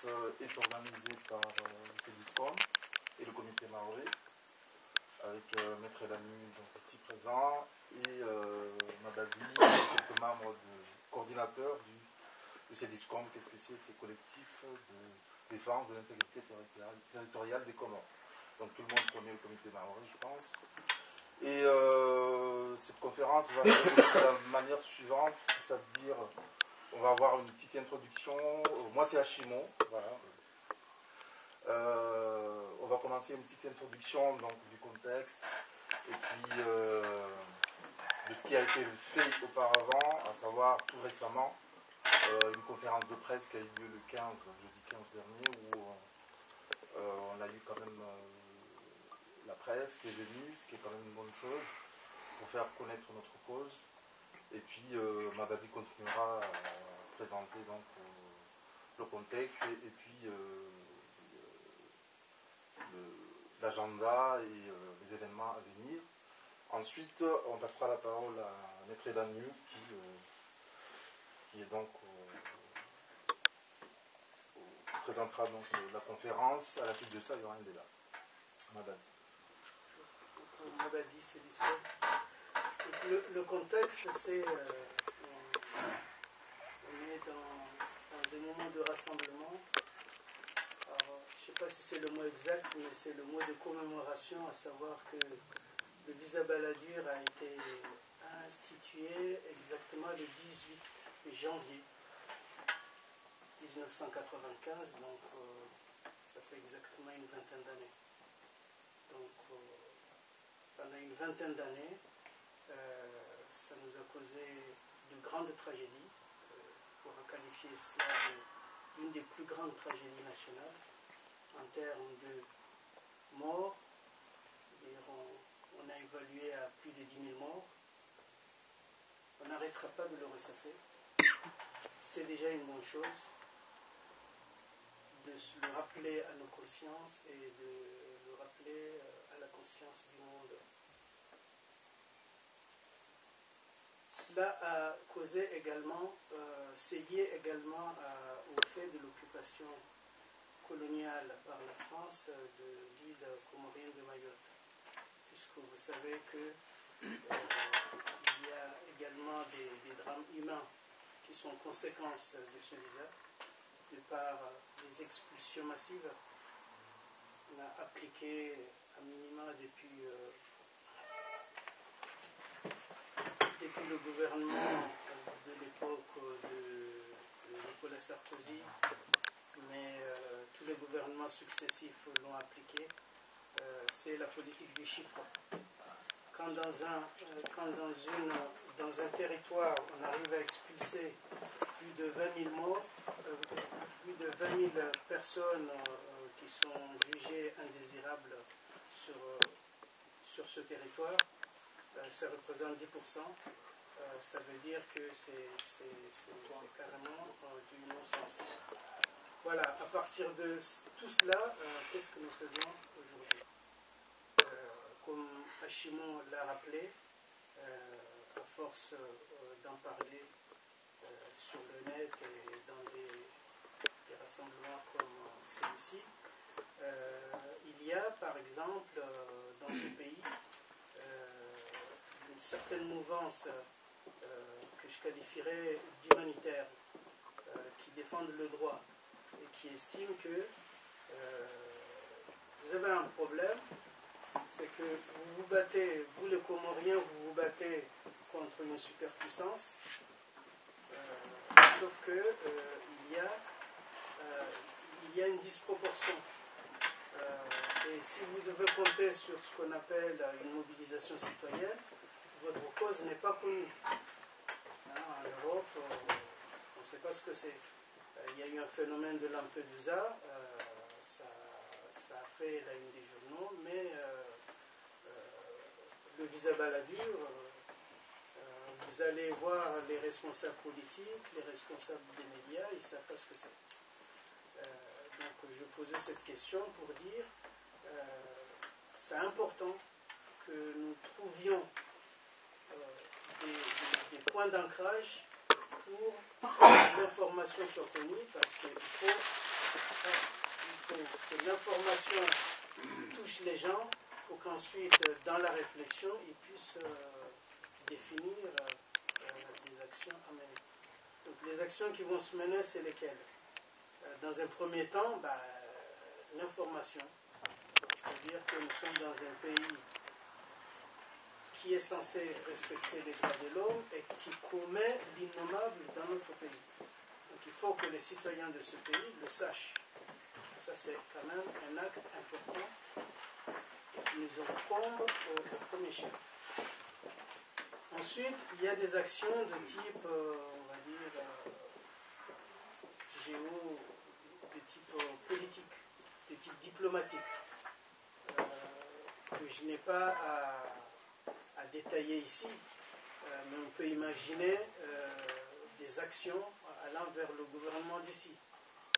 conférence est organisée par le CEDISCOM et le comité Maori, avec Maître Elami ici présent et Madadi, quelques membres coordinateurs du CEDISCOM. Qu'est-ce que c'est? C'est collectif de défense de l'intégrité territoriale des Comores. Donc tout le monde connaît le comité Maori, je pense. Et cette conférence va se dérouler de la manière suivante, c'est-à-dire on va avoir une petite introduction. Moi c'est Hashimo, voilà. On va commencer une petite introduction donc, du contexte et puis de ce qui a été fait auparavant, à savoir tout récemment une conférence de presse qui a eu lieu le 15, jeudi 15 dernier, où on a eu quand même la presse qui est venue, ce qui est quand même une bonne chose pour faire connaître notre cause. Et puis Madadi continuera à présenter donc le contexte et puis l'agenda et les événements à venir. Ensuite, on passera la parole à Maître Elami qui est donc présentera donc la conférence. À la suite de ça, il y aura un débat. Madadi. Madadi, c'est l'histoire. Le contexte, c'est on est dans un moment de rassemblement. Alors, je ne sais pas si c'est le mot exact, mais c'est le mot de commémoration, à savoir que le visa Balladur a été institué exactement le 18 janvier 1995, donc ça fait exactement une vingtaine d'années. Donc pendant une vingtaine d'années, ça nous a causé de grandes tragédies. On pourra qualifier cela d'une des plus grandes tragédies nationales en termes de morts. On a évalué à plus de 10 000 morts. On n'arrêtera pas de le ressasser. C'est déjà une bonne chose de le rappeler à nos consciences et de le rappeler à la conscience du monde. Cela a causé également, c'est lié également au fait de l'occupation coloniale par la France de l'île comorienne de Mayotte, puisque vous savez que il y a également des drames humains qui sont conséquences de ce visa, de par les expulsions massives. On a appliqué à minima depuis le gouvernement de l'époque de Nicolas Sarkozy, mais tous les gouvernements successifs l'ont appliqué, c'est la politique du chiffre. Quand dans un territoire, on arrive à expulser plus de 20 000 morts, plus de 20 000 personnes qui sont jugées indésirables sur ce territoire, ça représente 10%. Ça veut dire que c'est carrément du non-sens. Voilà, à partir de tout cela, qu'est-ce que nous faisons aujourd'hui? Comme Hashimo l'a rappelé, à force d'en parler sur le net et dans des rassemblements comme celui-ci, il y a par exemple dans ce pays une certaine mouvance que je qualifierais d'humanitaire, qui défendent le droit et qui estiment que vous avez un problème, c'est que vous vous battez, vous les Comoriens, vous vous battez contre une superpuissance, sauf que il y a une disproportion. Et si vous devez compter sur ce qu'on appelle une mobilisation citoyenne, votre cause n'est pas connue. En Europe, on ne sait pas ce que c'est. Il y a eu un phénomène de Lampedusa, ça a fait la une des journaux, mais le visa Balladur, vous allez voir les responsables politiques, les responsables des médias, ils ne savent pas ce que c'est. Donc je posais cette question pour dire c'est important que nous trouvions des points d'ancrage pour que l'information soit connue, parce qu'il faut il faut que l'information touche les gens pour qu'ensuite, dans la réflexion, ils puissent définir des actions à mener. Donc les actions qui vont se mener, c'est lesquelles? Dans un premier temps, l'information. C'est-à-dire que nous sommes dans un pays qui est censé respecter les droits de l'homme et qui commet l'innommable dans notre pays. Donc il faut que les citoyens de ce pays le sachent. Ça, c'est quand même un acte important qui nous incombe au premier chef. Ensuite, il y a des actions de type, on va dire, de type politique, de type diplomatique, que je n'ai pas à détailler ici, mais on peut imaginer des actions allant vers le gouvernement d'ici,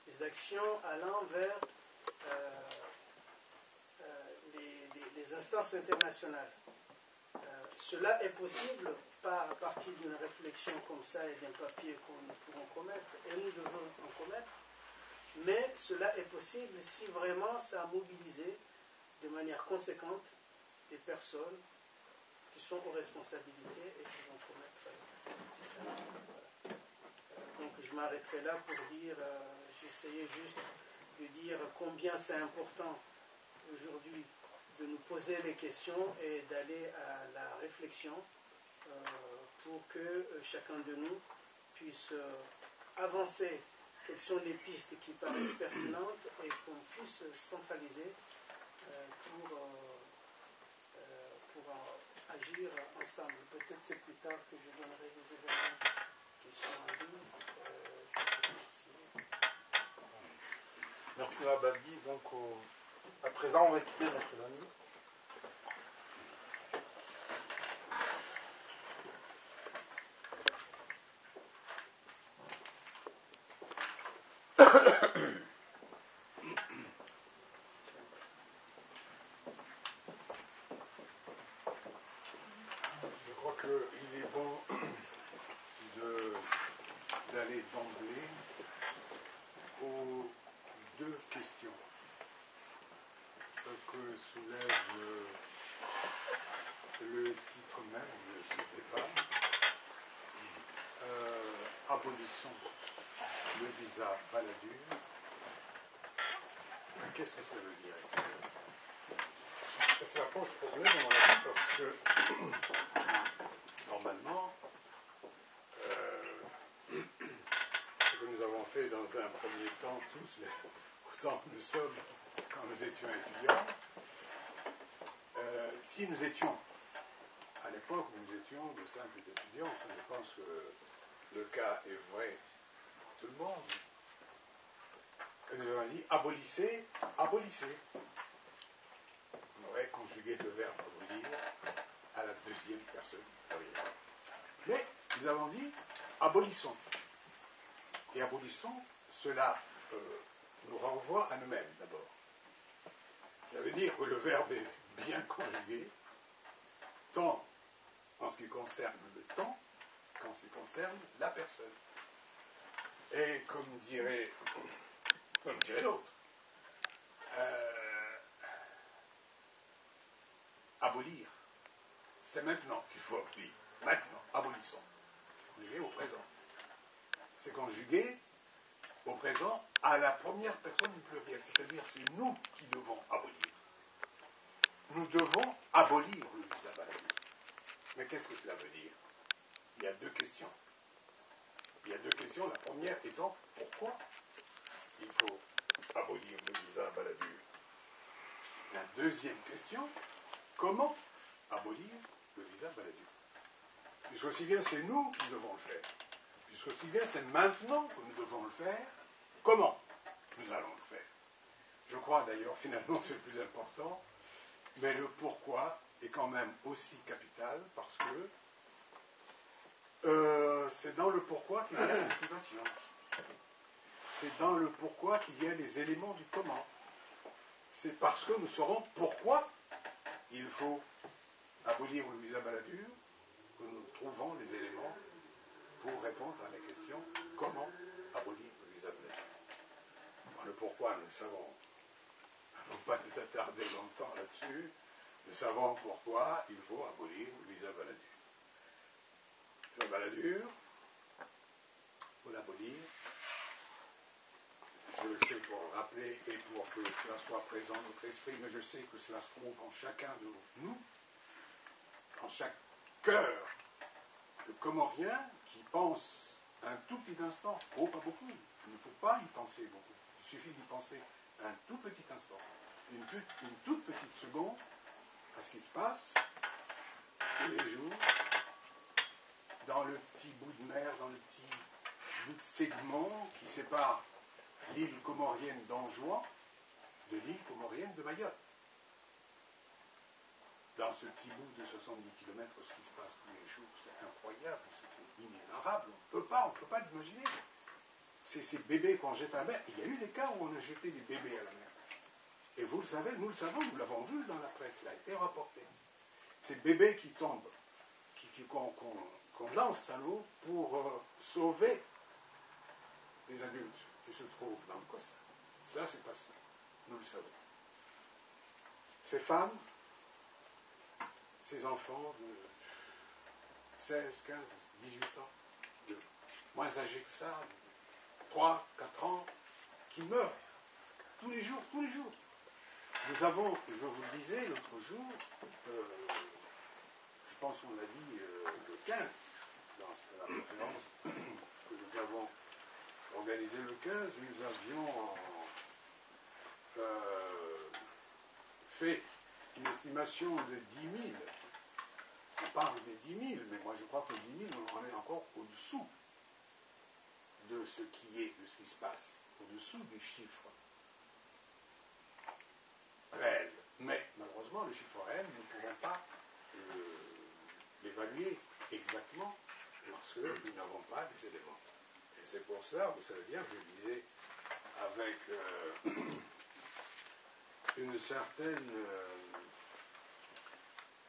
des actions allant vers les instances internationales. Cela est possible, pas à partir d'une réflexion comme ça et d'un papier que nous pourrons commettre, et nous devons en commettre, mais cela est possible si vraiment ça a mobilisé de manière conséquente des personnes qui sont aux responsabilités et qui vont commettre. Voilà. Donc je m'arrêterai là pour dire, j'essayais juste de dire combien c'est important aujourd'hui de nous poser les questions et d'aller à la réflexion pour que chacun de nous puisse avancer quelles sont les pistes qui paraissent pertinentes et qu'on puisse centraliser pour agir ensemble. Peut-être c'est plus tard que je donnerai les éléments qui sont en ligne. Merci Mabadi. Donc à présent on va écouter notre ami. Je crois qu'il est bon d'aller d'emblée aux deux questions que soulève le titre même de ce débat. Abolissons le visa Balladur. Qu'est-ce que ça veut dire? Ça pose problème, à mon avis, parce que normalement, ce que nous avons fait dans un premier temps, tous, autant que nous sommes quand nous étions étudiants, si nous étions, à l'époque où nous étions de simples étudiants, enfin, je pense que le cas est vrai pour tout le monde, nous avons dit abolissez, abolissez. On aurait conjugué le verbe abolir à la deuxième personne plurielle. Mais nous avons dit abolissons. Et abolissons, cela nous renvoie à nous-mêmes d'abord. Ça veut dire que le verbe est bien conjugué, tant en ce qui concerne le temps qu'en ce qui concerne la personne. Et comme dirait l'autre, abolir, c'est maintenant qu'il faut abolir. Maintenant, abolissons. C'est conjugué au présent. C'est conjugué au présent à la première personne du pluriel, c'est-à-dire c'est nous qui devons abolir. Nous devons abolir le visa Balladur. Mais qu'est-ce que cela veut dire? Il y a deux questions. Il y a deux questions, la première étant pourquoi il faut abolir le visa Balladur. La deuxième question, comment abolir le visa Balladur? Puisque aussi bien c'est nous qui devons le faire, puisque aussi bien c'est maintenant que nous devons le faire, comment nous allons le faire? Je crois d'ailleurs, finalement, c'est le plus important, mais le pourquoi est quand même aussi capital, parce que c'est dans le pourquoi qu'il y a la motivation. C'est dans le pourquoi qu'il y a les éléments du comment. C'est parce que nous saurons pourquoi il faut abolir le visa Balladur que nous trouvons les éléments pour répondre à la question comment abolir le visa Balladur. le pourquoi, nous le savons. Il ne faut pas nous attarder longtemps là-dessus. Nous savons pourquoi il faut abolir le visa Balladur. Le visa Balladur, il faut l'abolir. Je le fais pour rappeler et pour que cela soit présent dans notre esprit, mais je sais que cela se trouve en chacun de nous, en chaque cœur de Comorien qui pense un tout petit instant, oh pas beaucoup, il ne faut pas y penser beaucoup, il suffit d'y penser un tout petit instant, une toute petite seconde à ce qui se passe tous les jours dans le petit bout de mer, dans le petit bout de segment qui sépare l'île comorienne d'Anjouan de l'île comorienne de Mayotte. Dans ce petit bout de 70 km, ce qui se passe tous les jours, c'est incroyable, c'est inénarrable, on ne peut pas l'imaginer. C'est ces bébés qu'on jette à la mer. Il y a eu des cas où on a jeté des bébés à la mer. Et vous le savez, nous le savons, nous l'avons vu dans la presse, il a été rapporté. Ces bébés qui tombent, qu'on lance à l'eau pour sauver les adultes qui se trouvent dans le Cossa. Ça, c'est passé. Nous le savons. Ces femmes, ces enfants de 16, 15, 18 ans, de moins âgés que ça, de 3, 4 ans, qui meurent tous les jours. Nous avons, je vous le disais l'autre jour, je pense qu'on l'a dit le 15, dans la conférence que nous avons organisée le 15, nous avions fait une estimation de 10 000. On parle des 10 000, mais moi je crois que 10 000, on est encore au-dessous de ce qui se passe, au-dessous du chiffre réel. Mais malheureusement, le chiffre réel, nous ne pouvons pas l'évaluer exactement parce que nous n'avons pas les éléments. Et c'est pour cela, vous savez bien, je disais avec une certaine,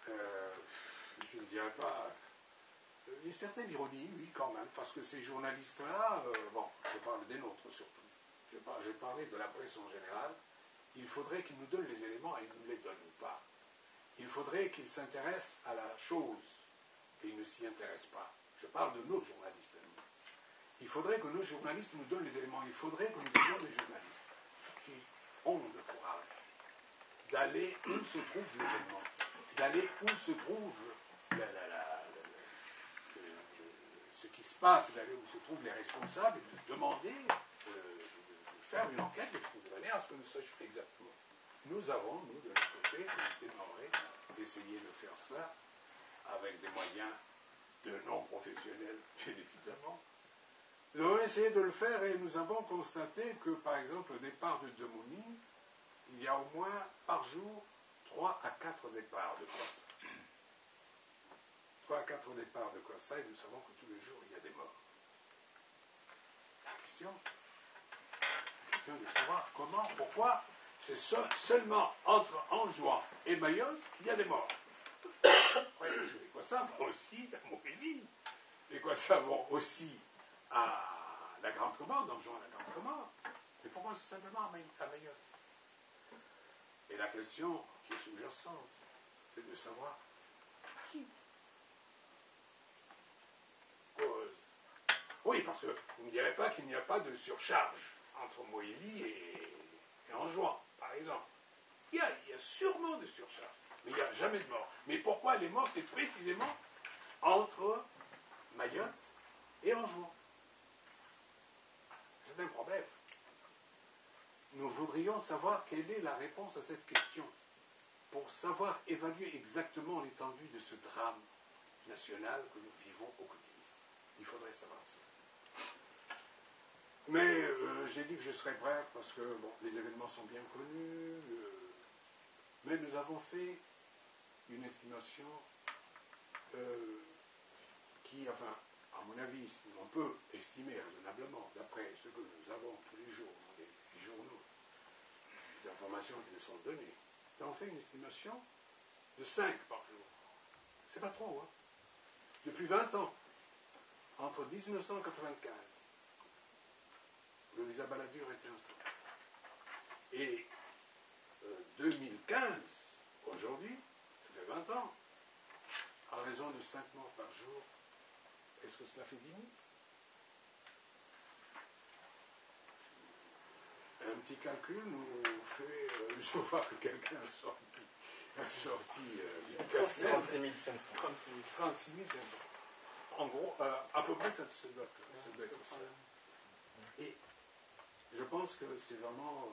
je ne dirais pas, une certaine ironie, oui, quand même, parce que ces journalistes-là, bon, je parle des nôtres surtout, je parlais de la presse en général, il faudrait qu'ils nous donnent les éléments et ils ne nous les donnent pas. Il faudrait qu'ils s'intéressent à la chose et ils ne s'y intéressent pas. Je parle de nos journalistes à nous. Il faudrait que nos journalistes nous donnent les éléments. Il faudrait que nous ayons des journalistes qui ont le courage d'aller où se trouve l'événement, d'aller où se trouve ce qui se passe, d'aller où se trouvent les responsables et de demander, de faire une enquête de manière à ce que nous sachions exactement. Nous avons, nous, de notre côté, comité de Morée, essayé de faire cela avec des moyens de non-professionnels, bien évidemment. Nous avons essayé de le faire et nous avons constaté que, par exemple, au départ de Dzemouni, il y a au moins par jour 3 à 4 départs de Kossa. 3 à 4 départs de Kossa et nous savons que tous les jours il y a des morts. La question de savoir comment, pourquoi, c'est seulement entre Anjouan et Mayotte qu'il y a des morts. Oui, parce que les Kossa vont aussi à Montpellier. Les Kossa vont aussi à la Grande Commande, Anjouan à la Grande Commande. Mais pourquoi c'est simplement à Mayotte? Et la question qui est sous-jacente, c'est de savoir qui cause. Oui, parce que vous ne me direz pas qu'il n'y a pas de surcharge entre Moëlie et Anjouan, par exemple. Il y a sûrement de surcharge, mais il n'y a jamais de mort. Mais pourquoi les morts, c'est précisément entre Mayotte et Anjouan? C'est un problème. Nous voudrions savoir quelle est la réponse à cette question pour savoir évaluer exactement l'étendue de ce drame national que nous vivons au quotidien. Il faudrait savoir ça. Mais j'ai dit que je serais bref parce que bon, les événements sont bien connus, mais nous avons fait une estimation qui, enfin, à mon avis, on peut estimer raisonnablement, d'après ce que nous avons tous les jours dans les journaux, les informations qui nous sont données, nous avons fait une estimation de 5 par jour. C'est pas trop, hein. Depuis 20 ans, entre 1995, le visa Balladur était instauré. Et 2015, aujourd'hui, ça fait 20 ans, à raison de 5 morts par jour, est-ce que cela fait 10 000? Un petit calcul nous fait. Je vois que quelqu'un a sorti 36 500. 36 500. En gros, à peu près, ça doit être ça. Et je pense que c'est vraiment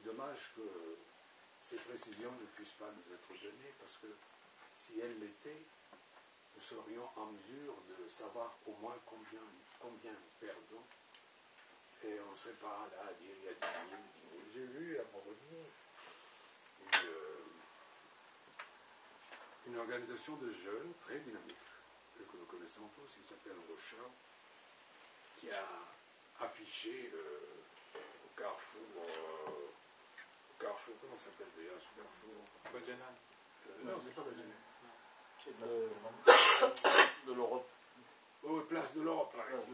dommage que ces précisions ne puissent pas nous être données, parce que si elles l'étaient, nous serions en mesure de savoir au moins combien nous perdons. Et on ne serait pas là à dire il y a 10 000, 10 000. J'ai vu à Moroni une organisation de jeunes très dynamique, que nous connaissons tous, il s'appelle Rochard, qui a affiché au Carrefour, comment ça s'appelle déjà ce Carrefour? Bajenal. Non, c'est pas Bajenal. De l'Europe. Oh, Place de l'Europe, par exemple.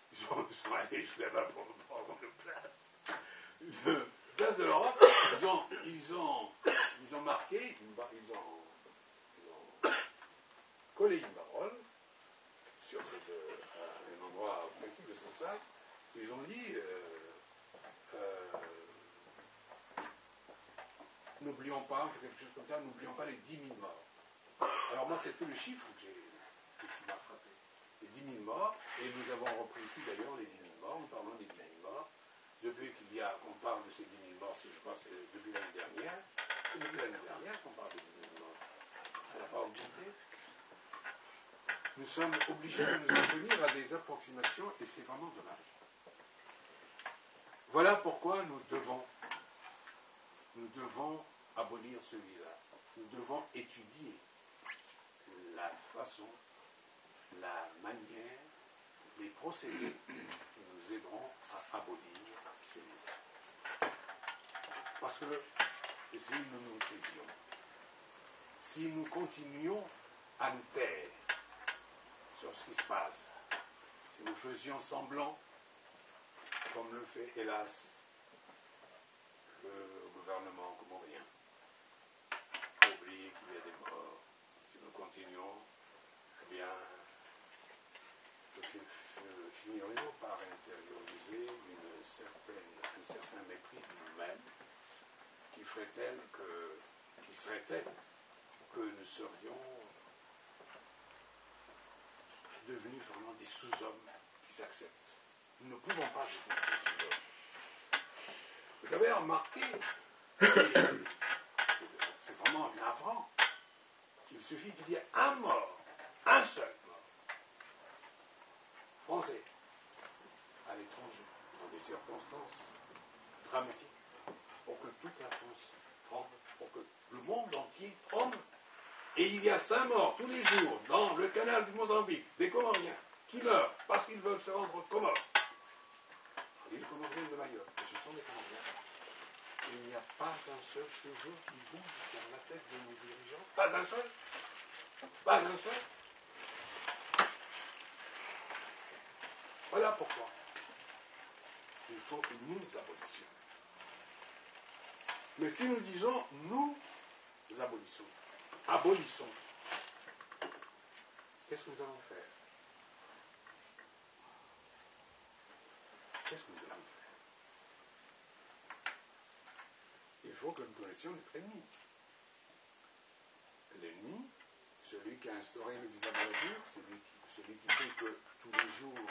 Ils sont allés jusqu'à là-bas pour prendre de place. Place de l'Europe, ils ont marqué, ils ont collé une parole sur un endroit précis de cette place. Ils ont dit n'oublions pas, quelque chose comme ça, n'oublions pas les 10 000 morts. Alors moi, c'est tout le chiffre qui m'a frappé. Les 10 000 morts, et nous avons repris ici d'ailleurs les 10 000 morts, nous parlons des 10 000 morts. Depuis qu'on parle de ces 10 000 morts, si je crois que c'est depuis l'année dernière, c'est depuis l'année dernière qu'on parle de 10 000 morts. Ça n'a pas augmenté. Nous sommes obligés de nous en tenir à des approximations, et c'est vraiment dommage. Voilà pourquoi nous devons abolir ce visa. Nous devons étudier la façon, la manière, les procédés qui nous aideront à abolir ce visa. Parce que si nous nous taisions, si nous continuions à nous taire sur ce qui se passe, si nous faisions semblant, comme le fait hélas le gouvernement comorien, oublier qu'il y a des morts, si nous continuons, eh bien, finirions par intérioriser un certain mépris de nous-mêmes qui serait tel que nous serions devenus vraiment des sous-hommes qui s'acceptent. Nous ne pouvons pas devenir des sous-hommes. Vous avez remarqué, c'est vraiment navrant, qu'il suffit de dire un mort, un seul mort, français, à l'étranger, dans des circonstances dramatiques, pour que toute la France tremble, pour que le monde entier tremble. Et il y a 5 morts tous les jours dans le canal du Mozambique, des Comoriens, qui meurent parce qu'ils veulent se rendre aux Comores. Les Comoriens de Mayotte, et ce sont des Comoriens. Et il n'y a pas un seul cheveu qui bouge sur la tête de nos dirigeants. Pas un seul. Pas un seul. Voilà pourquoi il faut que nous nous abolissions. Mais si nous disons nous abolissons, qu'est-ce que nous allons faire? Qu'est-ce que nous allons faire? Il faut que nous connaissions notre ennemi. L'ennemi, celui qui a instauré le visa Balladur, celui qui fait que tous les jours,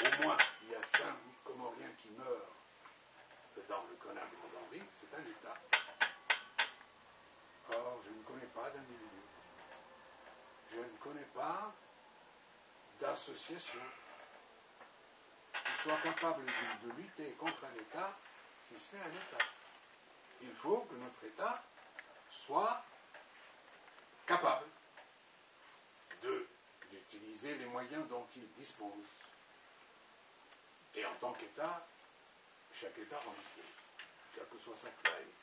au moins, il y a 5 Comoriens qui meurent dans le canal de Mozambique, c'est un État. Or, je ne connais pas d'individu. Je ne connais pas d'association qui soit capable de lutter contre un État si c'est un État. Il faut que notre État soit capable d'utiliser les moyens dont il dispose. Et en tant qu'État, chaque État en dispose, quelle que soit sa taille,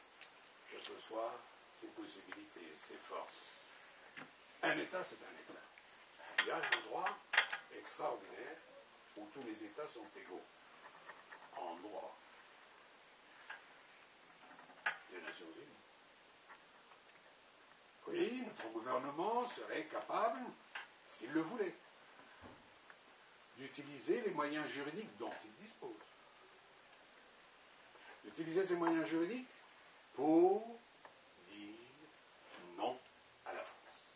quelles que soient ses possibilités, ses forces. Un État, c'est un État. Il y a un droit extraordinaire où tous les États sont égaux en droit. les Nations Unies. Oui, notre gouvernement serait capable, s'il le voulait, d'utiliser les moyens juridiques dont il dispose. D'utiliser ces moyens juridiques pour dire non à la France.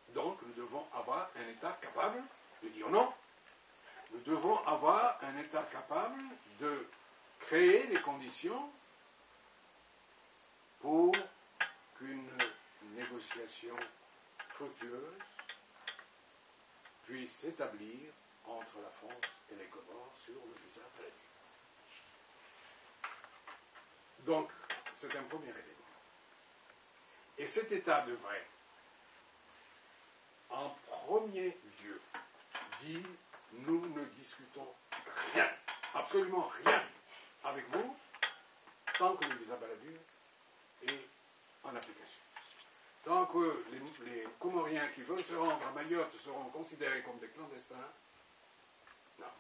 Donc, nous devons avoir un État capable de dire non. Nous devons avoir un État capable de créer les conditions pour qu'une négociation fructueuse puisse s'établir entre la France et les Comores sur le visa prévu. Donc, c'est un premier élément. Et cet État devrait, en premier lieu, dire nous ne discutons rien, absolument rien, avec vous, tant que le visa Balladur est en application. Tant que les Comoriens qui veulent se rendre à Mayotte seront considérés comme des clandestins, non,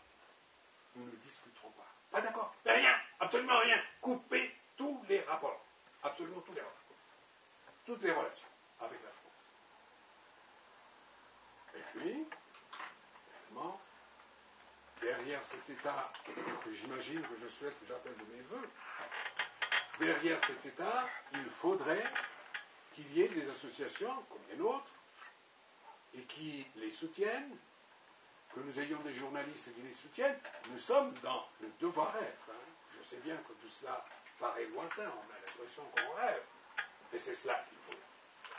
nous ne discuterons pas. Pas d'accord, rien, absolument rien. Coupez tous les rapports, absolument tous les rapports, toutes les relations avec la France. Et puis, évidemment, derrière cet État que j'imagine, que je souhaite, que j'appelle de mes voeux, derrière cet État, il faudrait qu'il y ait des associations comme les nôtres et qui les soutiennent, que nous ayons des journalistes qui les soutiennent. Nous sommes dans le devoir-être. Je sais bien que tout cela paraît lointain, on a l'impression qu'on rêve, mais c'est cela qu'il faut.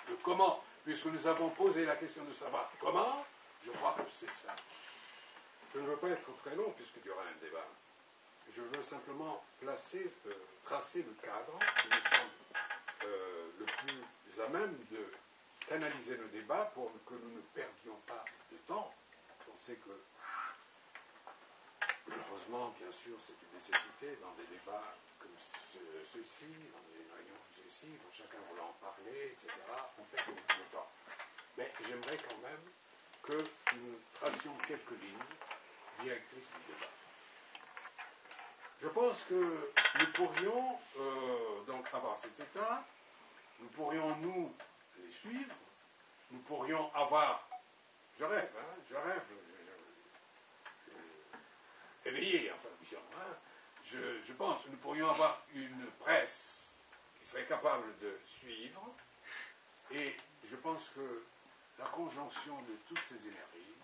Le comment, puisque nous avons posé la question de savoir comment, je crois que c'est cela. Je ne veux pas être très long puisqu'il y aura un débat. Je veux simplement tracer le cadre qui me semble le plus à même de canaliser nos débats pour que nous ne perdions pas de temps. On sait que, malheureusement, bien sûr, c'est une nécessité dans des débats comme ceux-ci, dans des réunions comme ceux-ci, dont chacun voulant en parler, etc. On perd beaucoup de temps. Mais j'aimerais quand même que nous tracions quelques lignes directrices du débat. Je pense que nous pourrions donc avoir cet État, nous pourrions nous les suivre, nous pourrions avoir, je rêve, éveillé, enfin, disons, je pense, nous pourrions avoir une presse qui serait capable de suivre, et je pense que la conjonction de toutes ces énergies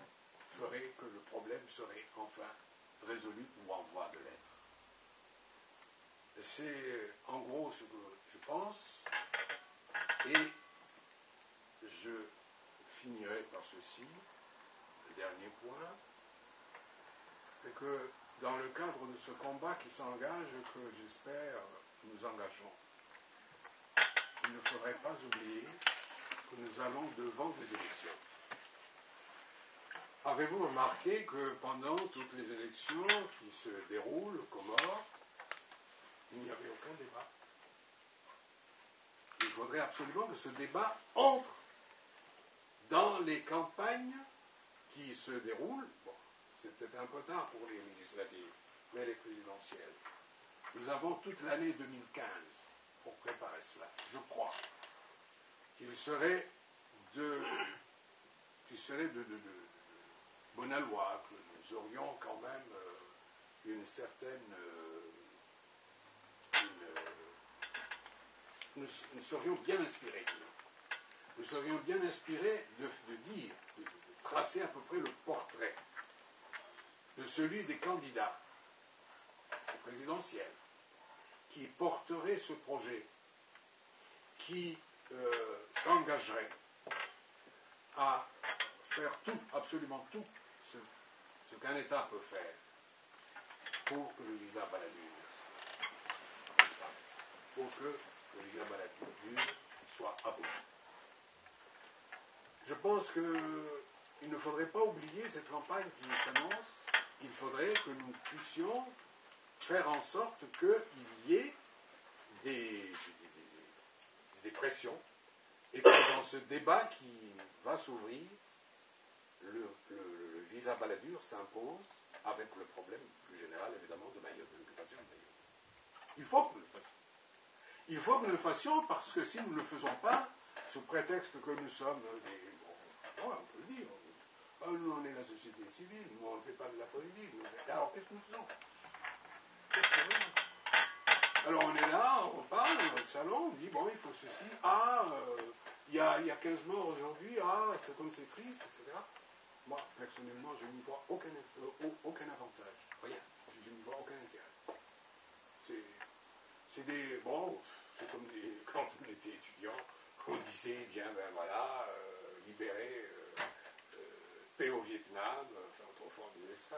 ferait que le problème serait enfin résolu ou en voie de l'être. C'est en gros ce que je pense, et je finirai par ceci, le dernier point, c'est que dans le cadre de ce combat qui s'engage, que j'espère nous engageons, il ne faudrait pas oublier que nous allons devant des élections. Avez-vous remarqué que pendant toutes les élections qui se déroulent aux Comores, il n'y avait aucun débat? Il faudrait absolument que ce débat entre dans les campagnes qui se déroulent. Bon, c'est peut-être un peu tard pour les législatives, mais les présidentielles. Nous avons toute l'année 2015 pour préparer cela. Je crois qu'il serait de bonne loi que nous aurions quand même une certaine... nous serions bien inspirés. Nous serions bien inspirés de dire, de tracer à peu près le portrait de celui des candidats au présidentiel qui porterait ce projet, qui s'engagerait à faire tout, absolument tout, ce qu'un État peut faire pour que le visa Balladur disparaisse, pour que le visa Balladur soit aboli. Je pense qu'il ne faudrait pas oublier cette campagne qui s'annonce. Il faudrait que nous puissions faire en sorte qu'il y ait des pressions et que dans ce débat qui va s'ouvrir, le visa Balladur s'impose avec le problème plus général, évidemment, de Mayotte, de l'occupation de Mayotte. Il faut que nous le fassions. Il faut que nous le fassions parce que si nous ne le faisons pas, sous prétexte que nous sommes des... Bon, on peut le dire. Nous, on est la société civile, nous, on ne fait pas de la politique. Alors, qu'est-ce que nous faisons? Alors, on est là, on parle dans le salon, on dit, bon, il faut ceci. Il y a 15 morts aujourd'hui, c'est comme c'est triste, etc. Moi, personnellement, je n'y vois aucun avantage. Rien. Je n'y vois aucun intérêt. C'est des... Bon, c'est comme des... Quand on était étudiant, on disait, bien, ben voilà, libérer, paix au Vietnam, enfin, autrefois on disait ça,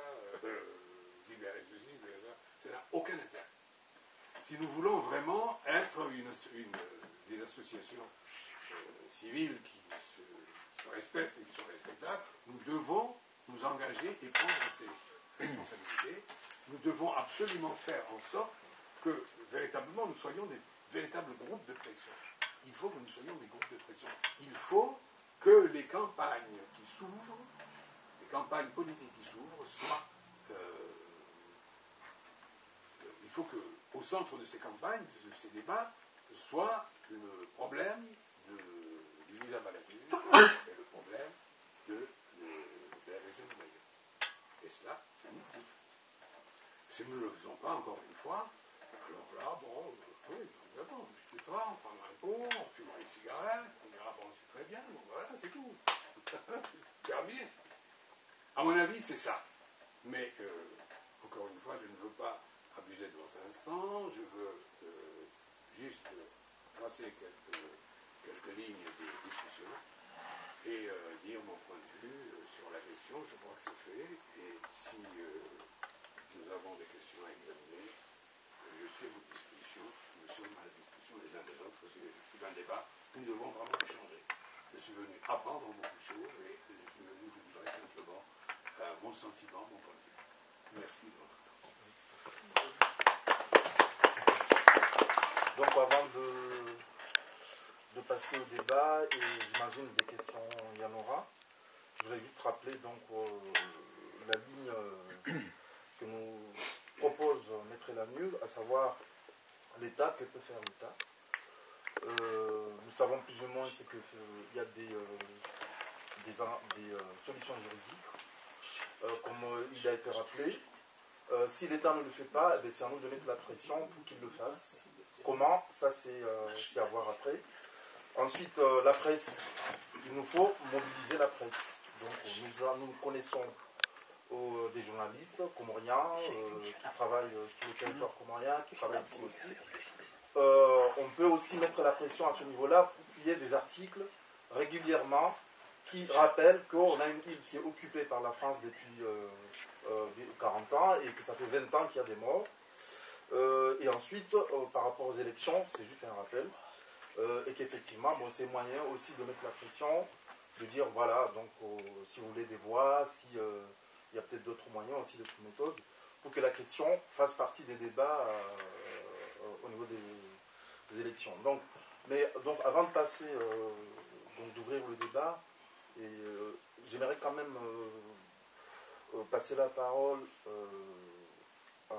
libérer ceci, libérer ça. Ça n'a aucun intérêt. Si nous voulons vraiment être des associations civiles qui se respectent et qui sont respectables, nous devons nous engager et prendre ces responsabilités. Nous devons absolument faire en sorte que véritablement nous soyons des véritables groupes de pression. Il faut que nous soyons des groupes de pression. Il faut que les campagnes qui s'ouvrent, les campagnes politiques qui s'ouvrent, soient... il faut qu'au centre de ces campagnes, de ces débats, soit le problème du visa valatisme et le problème de la région de Mayotte. Et cela, c'est nous tous. Si nous ne le faisons pas, encore une fois, alors là, bon, oui, on discutera, on prendra un pot, on fumera une cigarette, on dira, bon, c'est très bien, bon, voilà, c'est tout. Terminé. À mon avis, c'est ça. Mais, encore une fois, je ne veux pas abuser de votre instant, je veux juste tracer quelques lignes de discussion et dire mon point de vue sur la question. Je crois que c'est fait, et si nous avons des questions à examiner, je suis à votre disposition, nous sommes à la disposition les uns des autres. C'est un débat, nous devons vraiment échanger. Je suis venu apprendre beaucoup de choses et je suis venu vous livrer simplement mon sentiment, mon point de vue. Merci de votre attention. Donc avant de passer au débat, et j'imagine des questions, il y en aura, je voudrais juste rappeler donc la ligne que nous propose Maître Lamieux, à savoir l'État, que peut faire l'État. Nous savons plus ou moins qu'il y a des solutions juridiques, comme il a été rappelé. Si l'État ne le fait pas, c'est à nous de mettre la pression pour qu'il le fasse. Comment? Ça, c'est à voir après. Ensuite, la presse. Il nous faut mobiliser la presse. Donc, nous connaissons des journalistes comoriens qui travaillent sur le territoire comorien, qui travaillent ici aussi. On peut aussi mettre la pression à ce niveau-là pour qu'il y ait des articles régulièrement qui rappellent qu'on a une île qui est occupée par la France depuis 40 ans et que ça fait 20 ans qu'il y a des morts. Et ensuite, par rapport aux élections, c'est juste un rappel. Et qu'effectivement, bon, c'est moyen aussi de mettre la pression, de dire voilà, donc si vous voulez des voix, si il y a peut-être d'autres moyens aussi, d'autres méthodes, pour que la question fasse partie des débats au niveau des élections. Donc, avant de passer, d'ouvrir le débat, et j'aimerais quand même passer la parole à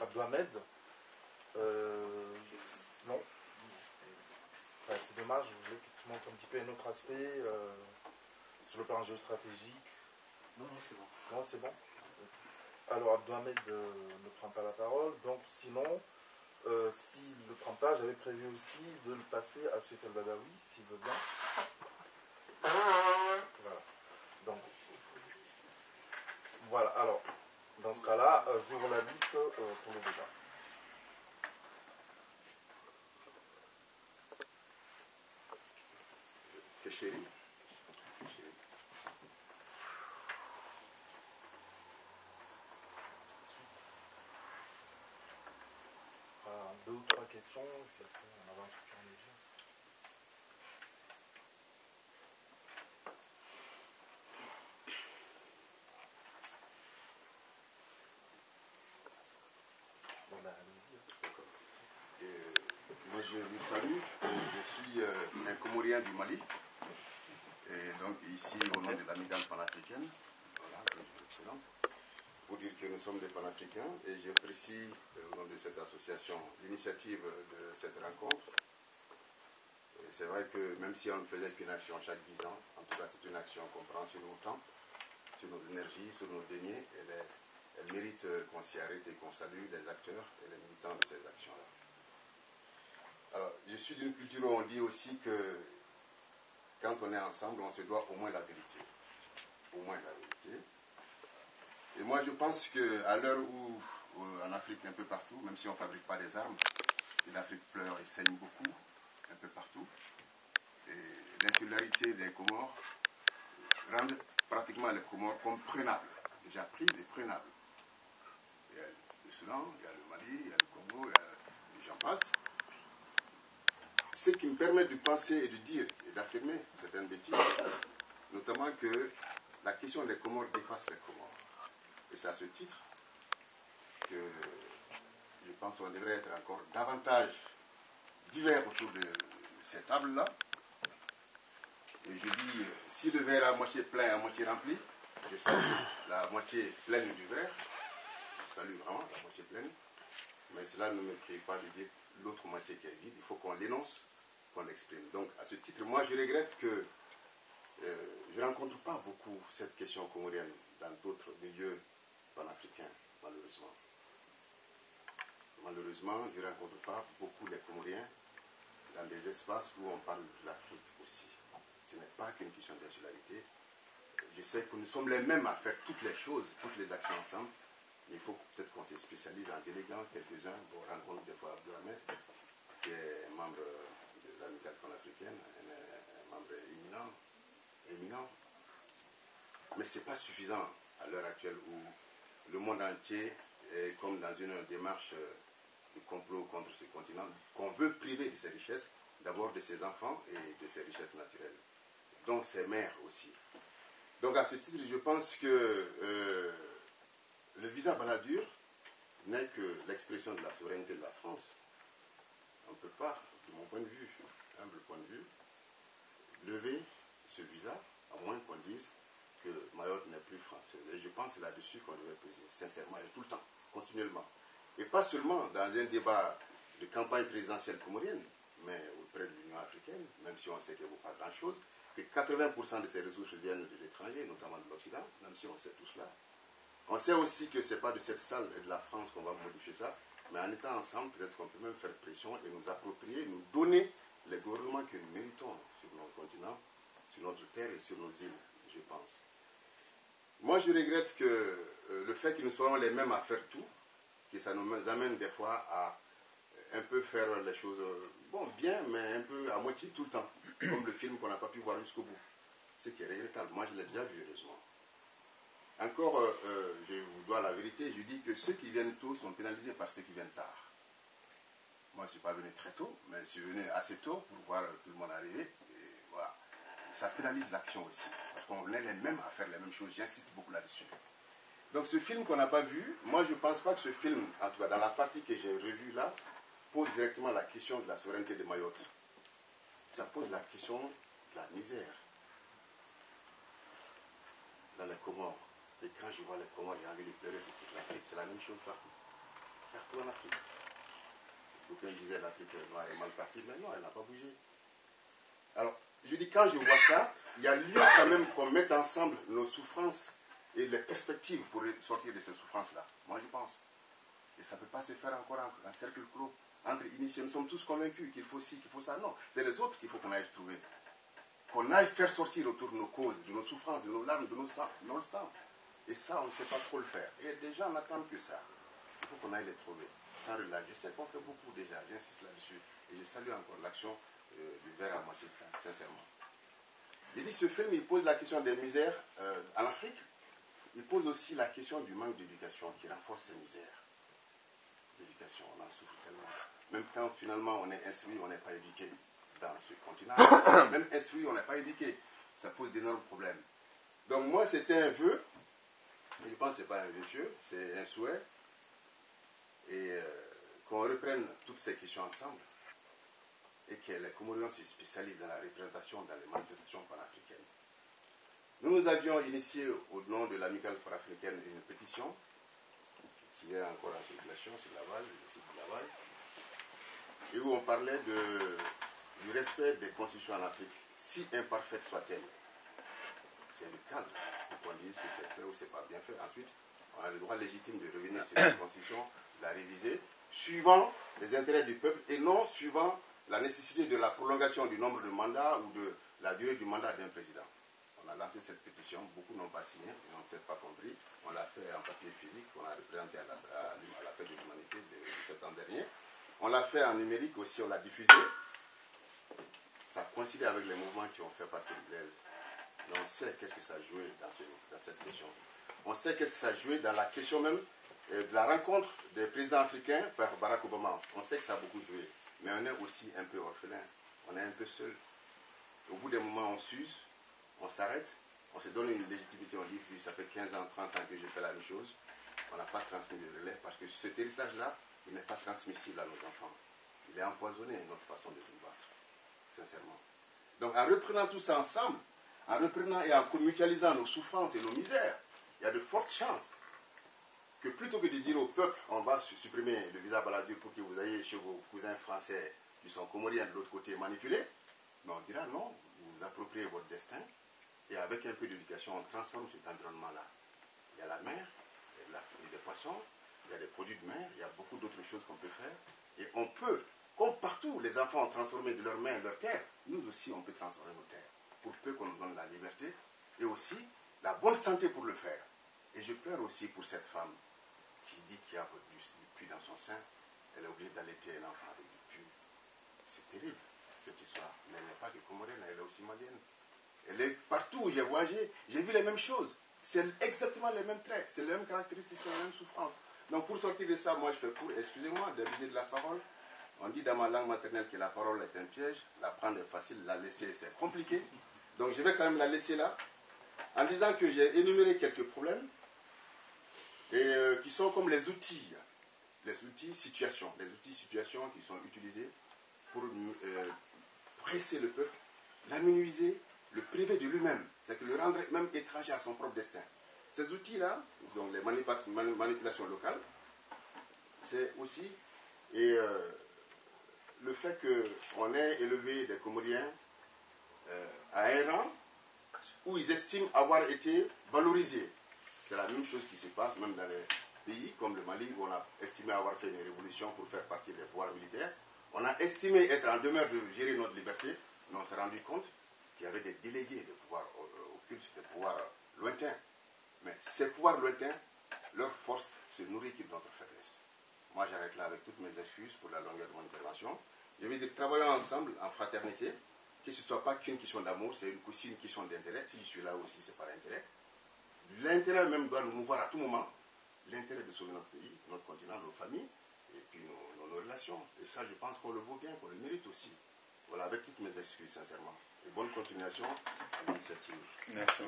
Abdouhamed. Non. Enfin, c'est dommage, je voulais que tu montres un petit peu un autre aspect sur le plan géostratégique. Non, c'est bon. Non, c'est bon. Alors, Abdouhamed ne prend pas la parole, donc sinon, s'il ne le prend pas, j'avais prévu aussi de le passer à Cheikh El-Badawi, s'il veut bien. Voilà. Donc, voilà. Alors, dans ce cas-là, j'ouvre la liste pour le débat. Chéri. Deux ou trois questions, puis après on avance au fur et à mesure. Bon ben allez-y. Moi je vous salue, je suis un Comorien du Mali, et donc ici au nom de l'Amicale panafricaine, voilà, que je représente. pour dire que nous sommes des panafricains et j'apprécie au nom de cette association l'initiative de cette rencontre. C'est vrai que même si on ne faisait qu'une action chaque 10 ans, en tout cas c'est une action qu'on prend sur nos temps, sur nos énergies, sur nos deniers, elle mérite qu'on s'y arrête et qu'on salue les acteurs et les militants de ces actions-là. Alors, je suis d'une culture où on dit aussi que quand on est ensemble, on se doit au moins la vérité. Au moins la vérité. Et moi, je pense qu'à l'heure où, en Afrique, un peu partout, même si on ne fabrique pas des armes, et l'Afrique pleure et saigne beaucoup, un peu partout, et l'insularité des Comores rendent pratiquement les Comores comme prenables, déjà prises et prenables. Il y a le Soudan, il y a le Mali, il y a le Congo, et j'en passe. Ce qui me permet de penser et de dire et d'affirmer certaines bêtises, notamment que la question des Comores dépasse les Comores. Et c'est à ce titre que je pense qu'on devrait être encore davantage divers autour de cette table-là. Et je dis, si le verre est à moitié plein et à moitié rempli, je salue la moitié pleine du verre. Je salue vraiment la moitié pleine. Mais cela ne me prive pas de dire l'autre moitié qui est vide. Il faut qu'on l'énonce, qu'on l'exprime. Donc, à ce titre, moi, je regrette que je ne rencontre pas beaucoup cette question comorienne dans d'autres milieux panafricains, malheureusement. Malheureusement, je ne rencontre pas beaucoup les Comoriens dans des espaces où on parle de l'Afrique aussi. Ce n'est pas qu'une question d'insularité. Je sais que nous sommes les mêmes à faire toutes les choses, toutes les actions ensemble. Il faut peut-être qu'on se spécialise en déléguant quelques-uns. On rencontre des fois Abdou Ahmed, qui est membre de l'amicale panafricaine, un membre éminent. Mais ce n'est pas suffisant à l'heure actuelle où le monde entier est comme dans une démarche de complot contre ce continent, qu'on veut priver de ses richesses, d'abord de ses enfants et de ses richesses naturelles, dont ses mères aussi. Donc à ce titre, je pense que le visa Balladur n'est que l'expression de la souveraineté de la France. On ne peut pas, de mon point de vue, humble point de vue, lever ce visa, à moins qu'on dise que Mayotte n'est plus française. Et je pense là-dessus qu'on devrait poser, sincèrement, et tout le temps, continuellement. Et pas seulement dans un débat de campagne présidentielle comorienne, mais auprès de l'Union africaine, même si on sait qu'elle ne vaut pas grand-chose, que 80% de ces ressources viennent de l'étranger, notamment de l'Occident, même si on sait tout cela. On sait aussi que ce n'est pas de cette salle et de la France qu'on va modifier ça, mais en étant ensemble, peut-être qu'on peut même faire pression et nous approprier, nous donner les gouvernements que nous méritons sur notre continent, sur notre terre et sur nos îles, je pense. Moi, je regrette que le fait que nous soyons les mêmes à faire tout, que ça nous amène des fois à un peu faire les choses, bon, bien, mais un peu à moitié tout le temps, comme le film qu'on n'a pas pu voir jusqu'au bout. Ce qui est regrettable. Moi, je l'ai déjà vu, heureusement. Encore, je vous dois la vérité, je dis que ceux qui viennent tôt sont pénalisés par ceux qui viennent tard. Moi, je ne suis pas venu très tôt, mais je suis venu assez tôt pour voir tout le monde arriver. Et voilà. Ça pénalise l'action aussi, parce qu'on est les mêmes à faire les mêmes choses. J'insiste beaucoup là-dessus. Donc ce film qu'on n'a pas vu, moi je ne pense pas que ce film, en tout cas dans la partie que j'ai revue là, pose directement la question de la souveraineté de Mayotte. Ça pose la question de la misère dans les Comores. Et quand je vois les Comores, j'ai envie de pleurer pour toute l'Afrique. C'est la même chose partout. Partout en Afrique. D'aucuns disaient l'Afrique noire est mal partie, mais non, elle n'a pas bougé. Alors, je dis, quand je vois ça, il y a lieu quand même qu'on mette ensemble nos souffrances et les perspectives pour sortir de ces souffrances-là. Moi, je pense. Et ça ne peut pas se faire encore en cercle clos. Entre initiés, nous sommes tous convaincus qu'il faut ci, qu'il faut ça. Non, c'est les autres qu'il faut qu'on aille trouver. Qu'on aille faire sortir autour de nos causes, de nos souffrances, de nos larmes, de nos sangs. Non, le sang. Et ça, on ne sait pas trop le faire. Et des gens n'attendent que ça. Il faut qu'on aille les trouver. Sans relâche. Je sais qu'on fait beaucoup déjà. J'insiste là-dessus. Et je salue encore l'action du verre à moitié plein, sincèrement. Il dit ce film, il pose la question des misères en Afrique. Il pose aussi la question du manque d'éducation qui renforce ces misères. L'éducation, on en souffre tellement. Même quand finalement on est instruit, on n'est pas éduqué dans ce continent. Même instruit, on n'est pas éduqué. Ça pose d'énormes problèmes. Donc moi, c'était un vœu. Je pense que ce n'est pas un vœu, c'est un souhait. Et qu'on reprenne toutes ces questions ensemble. Et que les Comoriens se spécialisent dans la représentation dans les manifestations panafricaines. Nous avions initié au nom de l'amicale panafricaine une pétition qui est encore en circulation sur la base, le site de la base, et où on parlait du respect des constitutions en Afrique, si imparfaite soit-elle. C'est le cadre pour qu'on dise que c'est fait ou c'est pas bien fait. Ensuite, on a le droit légitime de revenir sur la constitution, de la réviser, suivant les intérêts du peuple et non suivant la nécessité de la prolongation du nombre de mandats ou de la durée du mandat d'un président. On a lancé cette pétition, beaucoup n'ont pas signé, ils n'ont peut-être pas compris. On l'a fait en papier physique, on l'a représenté à la fête de l'humanité de septembre dernier. On l'a fait en numérique aussi, on l'a diffusé. Ça coïncide avec les mouvements qui ont fait partie de l'Aise. Et on sait qu'est-ce que ça a joué dans cette question. On sait qu'est-ce que ça a joué dans la question même de la rencontre des présidents africains par Barack Obama. On sait que ça a beaucoup joué. Mais on est aussi un peu orphelin. On est un peu seul. Au bout d'un moment, on s'use, on s'arrête, on se donne une légitimité. On dit, puis ça fait 15 ans, 30 ans que je fais la même chose. On n'a pas transmis le relais parce que cet héritage-là, il n'est pas transmissible à nos enfants. Il est empoisonné, notre façon de nous battre, sincèrement. Donc en reprenant tout ça ensemble, en reprenant et en mutualisant nos souffrances et nos misères, il y a de fortes chances que plutôt que de dire au peuple, on va supprimer le visa Balladur pour que vous ayez chez vos cousins français qui sont comoriens de l'autre côté manipulés, mais on dira non, vous vous appropriez votre destin et avec un peu d'éducation, on transforme cet environnement-là. Il y a la mer, il y a des poissons, il y a des produits de mer, il y a beaucoup d'autres choses qu'on peut faire. Et on peut, comme partout, les enfants ont transformé de leurs mains leur terre, nous aussi on peut transformer nos terres, pour peu qu'on nous donne la liberté et aussi la bonne santé pour le faire. Et je pleure aussi pour cette femme qui dit qu'il y a du puits dans son sein, elle est obligée d'allaiter un enfant avec du puits. C'est terrible, cette histoire. Mais elle n'est pas que comorienne, elle est aussi malienne. Elle est partout où j'ai voyagé, j'ai vu les mêmes choses. C'est exactement les mêmes traits, c'est les mêmes caractéristiques, c'est les mêmes souffrances. Donc pour sortir de ça, moi je fais court, excusez-moi d'abuser de la parole. On dit dans ma langue maternelle que la parole est un piège, la prendre est facile, la laisser c'est compliqué. Donc je vais quand même la laisser là, en disant que j'ai énuméré quelques problèmes, et qui sont comme les outils situations qui sont utilisés pour presser le peuple, l'aménuiser, le priver de lui-même, c'est-à-dire le rendre même étranger à son propre destin. Ces outils-là, donc les manipulations locales, c'est aussi le fait qu'on ait élevé des Comoriens à un rang où ils estiment avoir été valorisés. C'est la même chose qui se passe même dans les pays comme le Mali, où on a estimé avoir fait une révolution pour faire partie des pouvoirs militaires. On a estimé être en demeure de gérer notre liberté, mais on s'est rendu compte qu'il y avait des délégués de pouvoirs occultes, des pouvoirs lointains. Mais ces pouvoirs lointains, leur force se nourrit de notre faiblesse. Moi, j'arrête là avec toutes mes excuses pour la longueur de mon intervention. Je vais dire, travaillons ensemble en fraternité, que ce ne soit pas qu'une question d'amour, c'est aussi une question d'intérêt. Si je suis là aussi, c'est par intérêt. L'intérêt même doit nous mouvoir à tout moment. L'intérêt de sauver notre pays, notre continent, nos familles, et puis nos relations. Et ça, je pense qu'on le vaut bien, qu'on le mérite aussi. Voilà, avec toutes mes excuses, sincèrement. Et bonne continuation à l'initiative. Merci.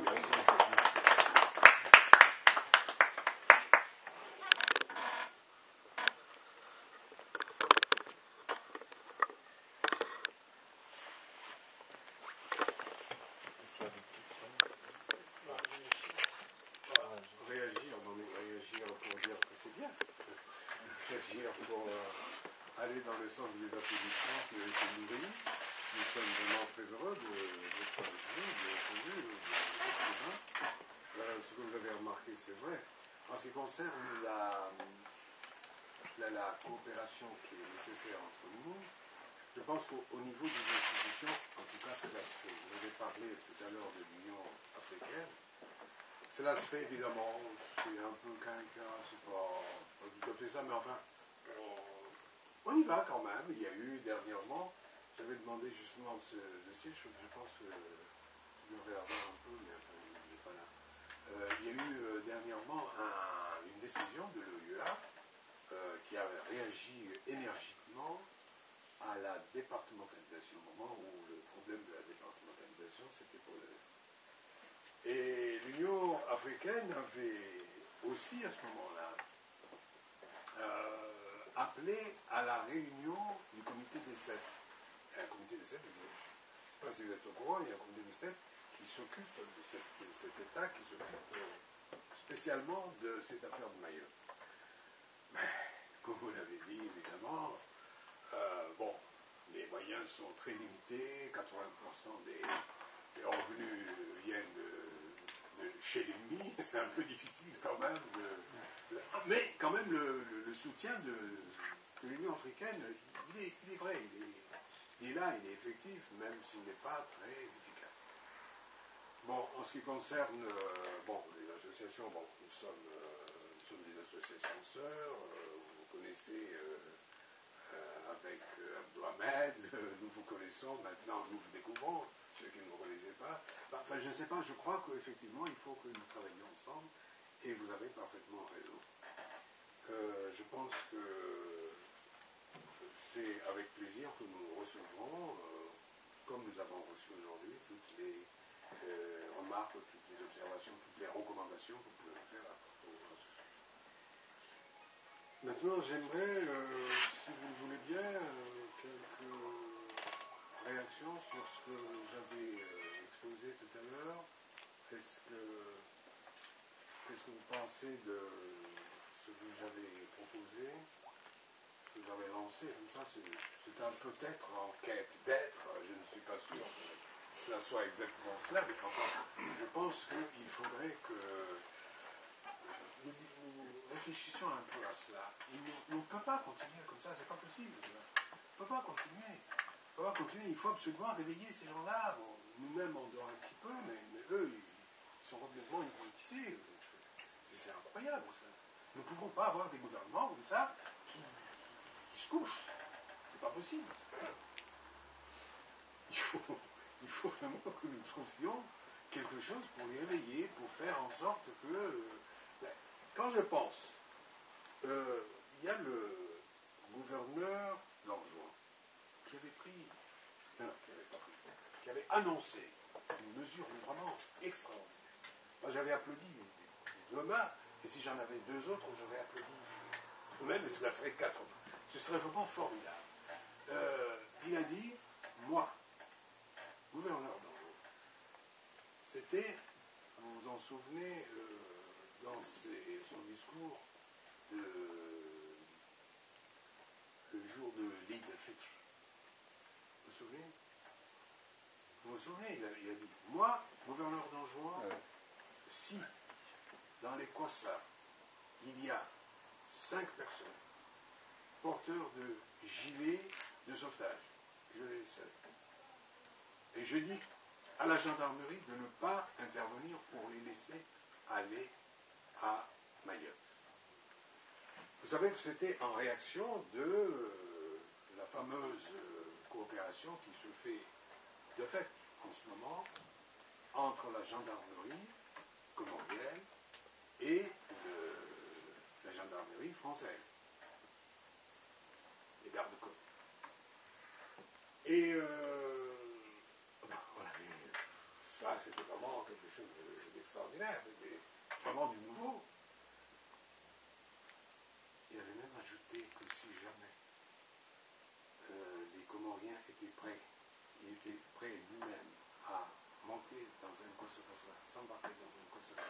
Réagir pour dire que c'est bien. Réagir pour aller dans le sens des applaudissements qui ont été nourris. Nous sommes vraiment très heureux de votre ce que vous avez remarqué, c'est vrai. En ce qui concerne la coopération qui est nécessaire entre nous, je pense qu'au niveau des institutions, en tout cas, cela se fait. Vous avez parlé tout à l'heure de l'Union africaine. Cela se fait évidemment, c'est un peu quinquin, c'est pas tout à fait ça, mais enfin, on y va quand même. Il y a eu dernièrement, j'avais demandé justement ce dossier, je pense que je devrais avoir un peu, mais enfin, il n'est pas là. Il y a eu dernièrement une décision de l'OUA qui a réagi énergiquement à la départementalisation, au moment où le problème de la départementalisation s'était posé. Et l'Union africaine avait aussi à ce moment-là appelé à la réunion du comité des 7. Et un comité des 7, je ne sais pas si vous êtes au courant, il y a un comité des 7 qui s'occupe de cet État, qui s'occupe spécialement de cette affaire de Mayotte. comme vous l'avez dit, évidemment, bon, les moyens sont très limités, 80% des revenus viennent de chez l'ennemi, c'est un peu difficile quand même, mais quand même le soutien de l'Union africaine, il est vrai, il est là, il est effectif, même s'il n'est pas très efficace. Bon, en ce qui concerne les associations, bon, nous sommes des associations sœurs, vous connaissez avec Abdou Ahmed, nous vous connaissons, maintenant nous vous découvrons, ceux qui ne vous connaissaient pas. Enfin, je ne sais pas, je crois qu'effectivement, il faut que nous travaillions ensemble, et vous avez parfaitement raison. Je pense que c'est avec plaisir que nous recevrons, comme nous avons reçu aujourd'hui, toutes les remarques, toutes les observations, toutes les recommandations que vous pouvez faire à propos de ce sujet. Maintenant, j'aimerais, si vous le voulez bien, quelques réactions sur ce que j'avais exposé tout à l'heure. Qu'est-ce que vous pensez de ce que j'avais proposé, ce que j'avais lancé? Tout ça, c'est un peut-être en quête d'être. Je ne suis pas sûr que cela soit exactement cela, mais enfin, je pense qu'il faudrait que nous réfléchissions un peu à cela. On ne peut pas continuer comme ça, c'est pas possible. On ne peut pas continuer. On ne peut pas continuer. Il faut absolument réveiller ces gens-là. Bon, nous-mêmes, on dort un petit peu, mais eux, ils sont complètement hypnotisés. C'est incroyable, ça. Nous ne pouvons pas avoir des gouvernements comme ça qui se couchent. C'est pas possible. Il faut vraiment que nous trouvions quelque chose pour les réveiller, pour faire en sorte que... quand je pense, il y a le gouverneur d'Anjouan qui avait pris, qui avait annoncé une mesure vraiment extraordinaire. Moi, j'avais applaudi des 2 mains, et si j'en avais 2 autres, j'aurais applaudi même, et cela ferait 4 mains. Ce serait vraiment formidable. Il a dit, moi, gouverneur d'Anjou, c'était, vous vous en souvenez, dans son discours le jour de l'Eid al-Fitr. Vous vous souvenez? Vous vous souvenez, il a dit, moi, gouverneur d'Anjouan, si dans les Kossas, il y a 5 personnes porteurs de gilets de sauvetage, je les laisserai. Et je dis à la gendarmerie de ne pas intervenir pour les laisser aller à Mayotte. Vous savez que c'était en réaction de la fameuse coopération qui se fait de fait en ce moment entre la gendarmerie colombienne et la gendarmerie française, les gardes-côtes. Et ça, c'était vraiment quelque chose d'extraordinaire, vraiment du nouveau. Il avait même ajouté que si jamais les Comoriens étaient prêts, il était prêt lui-même à monter dans un Kosovo, s'embarquer dans un Kosovo.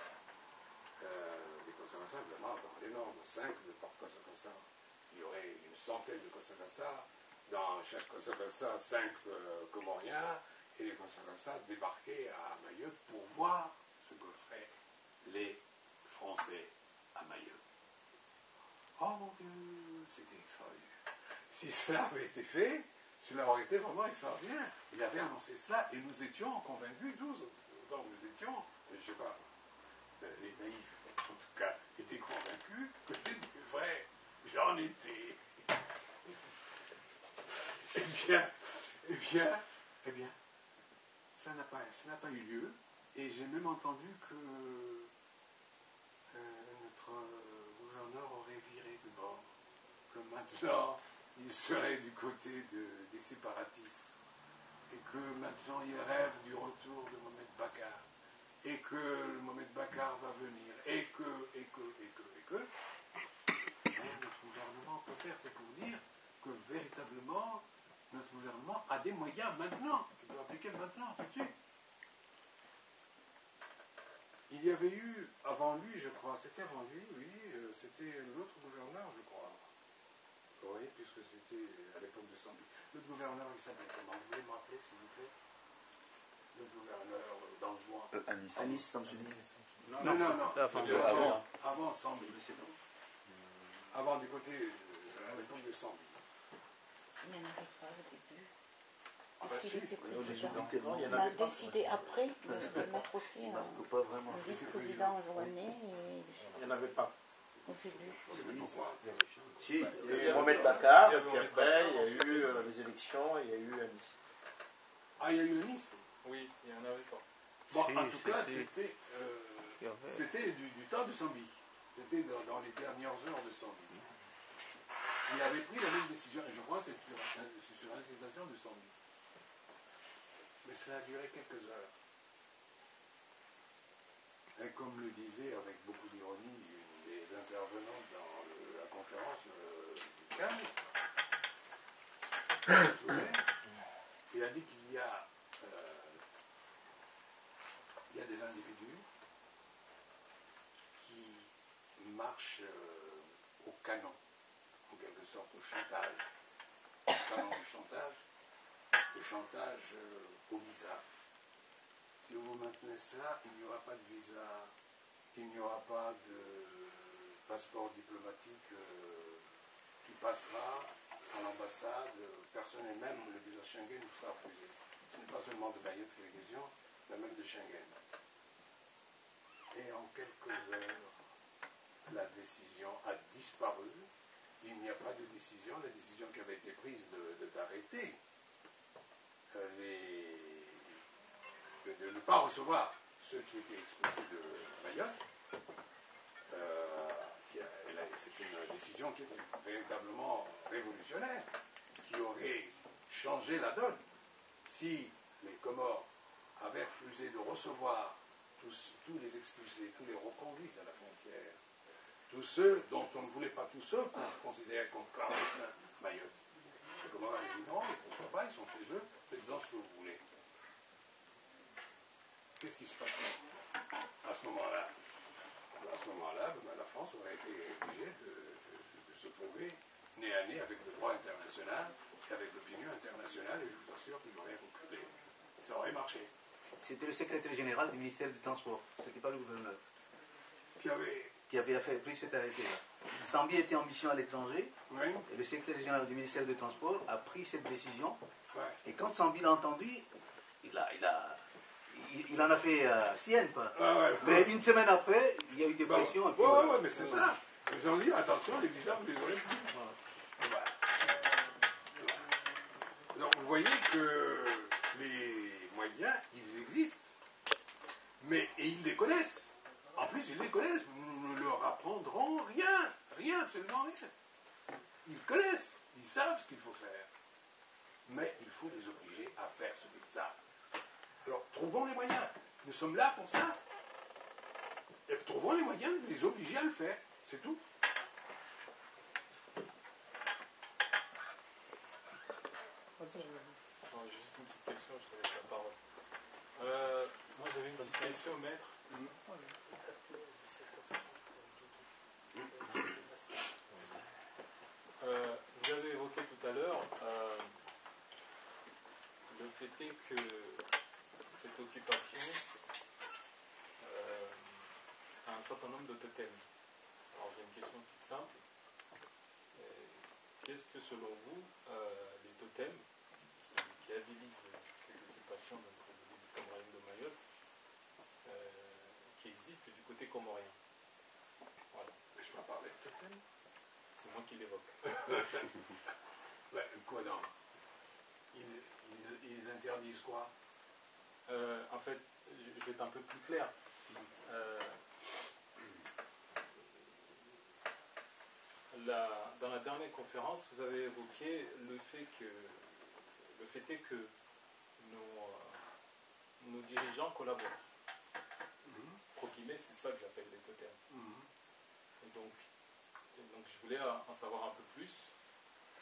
Les Kosovo, évidemment, dans les normes, 5 de par Kosovo, il y aurait une centaine de Kosovo. Dans chaque Kosovo, 5 Comoriens, et les Kosovo débarquaient à Mayotte pour voir ce que feraient les Français à Mayotte. Oh mon Dieu, c'était extraordinaire. Si cela avait été fait, cela aurait été vraiment extraordinaire. Il avait annoncé cela et nous étions convaincus, tous, donc nous étions, je ne sais pas, les naïfs en tout cas, étaient convaincus que c'était vrai. J'en étais. Eh bien, ça n'a pas eu lieu. Et j'ai même entendu que notre gouverneur aurait viré de bord, que maintenant il serait du côté des séparatistes, et que maintenant il rêve du retour de Mohamed Bakar, et que Mohamed Bakar va venir, et que. Notre gouvernement peut faire, c'est pour dire que véritablement, notre gouvernement a des moyens maintenant, qu'il doit appliquer maintenant, tout de suite. Il y avait eu, avant lui, je crois, c'était avant lui, oui, c'était l'autre gouverneur, je crois, Oui, puisque c'était à l'époque de Sambi. Le gouverneur, il s'appelait comment? Vous voulez me rappeler, s'il vous plaît? Le gouverneur d'Anjouan. Anis Samsudin. Non. Avant Sambi. Avant du côté, à l'époque de Sambi. Il n'y en avait pas au début. Ah, Parce qu'il était président. Il On a décidé après de mettre aussi un pas vraiment. vice-président journée Il n'y en avait pas. au début. Si, Il y a eu Mohamed Bakar, et puis après, il y a eu les élections, et il y a eu Anis. Ah, il y a eu Nice? Oui, il n'y en avait pas. Bon, Si, en tout cas, si. c'était du temps de Sambi. C'était dans les dernières heures de Sambi. Il avait pris la même décision, et je crois que c'est sur incitation de Sambi. Mais cela a duré quelques heures. Et comme le disait avec beaucoup d'ironie une des intervenantes dans la conférence du 15, il a dit qu'il y a des individus qui marchent au canon, en quelque sorte au chantage. Au canon du chantage, le chantage au visa. Si vous maintenez cela, il n'y aura pas de visa, il n'y aura pas de passeport diplomatique qui passera à l'ambassade, personne et même le visa Schengen vous sera refusé. Ce n'est pas seulement de Mayotte qui est la question, mais même de Schengen. Et en quelques heures, la décision a disparu. Il n'y a pas de décision. La décision qui avait été prise d'arrêter de ne pas recevoir ceux qui étaient expulsés de Mayotte, c'est une décision qui était véritablement révolutionnaire, qui aurait changé la donne si les Comores avaient refusé de recevoir tous les expulsés, tous les reconduits à la frontière, tous ceux dont on ne voulait pas, tous ceux qu'on considérait comme clandestins Mayotte. Les Comores avaient dit non, ils ne reçoivent pas, ils sont chez eux, faites-en ce que vous voulez. Qu'est-ce qui se passe à ce moment-là? À ce moment-là, la France aurait été obligée de se trouver nez à nez avec le droit international et avec l'opinion internationale, et je vous assure qu'il aurait reculé. Ça aurait marché. C'était le secrétaire général du ministère du Transport, c'était pas le gouverneur. Qui avait pris cet arrêté-là. Sambi était en mission à l'étranger, oui. Et le secrétaire général du ministère du Transport a pris cette décision. Ouais. Et quand Sambi l'a entendu, il en a fait sienne, quoi. Mais une semaine après, il y a eu des pressions. Oui, mais c'est ça. Ils ont dit, attention, les visas, vous les aurez plus. Voilà. Donc, vous voyez que les moyens, ils existent. Et ils les connaissent. En plus, ils les connaissent. Nous ne leur apprendrons rien. Rien, absolument rien. Ils connaissent. Ils savent ce qu'il faut faire. Mais il faut les obliger à faire ce qu'ils savent. Alors, trouvons les moyens. Nous sommes là pour ça. Et trouvons les moyens de les obliger à le faire. C'est tout. Juste une petite question, je te laisse la parole. Moi j'avais une petite question, maître. Vous avez évoqué tout à l'heure le fait est que cette occupation a un certain nombre de totems. Alors j'ai une question toute simple. Qu'est-ce que selon vous les totems qui habilisent cette occupation du royaume de Mayotte qui existent du côté comorien? Voilà. Je peux parler de totem. C'est moi qui l'évoque. Quoi donc? Ils interdisent quoi? En fait, je vais être un peu plus clair. Dans la dernière conférence, vous avez évoqué le fait est que nos dirigeants collaborent. Pro guillemets, c'est ça que j'appelle les totems. Et donc, je voulais en savoir un peu plus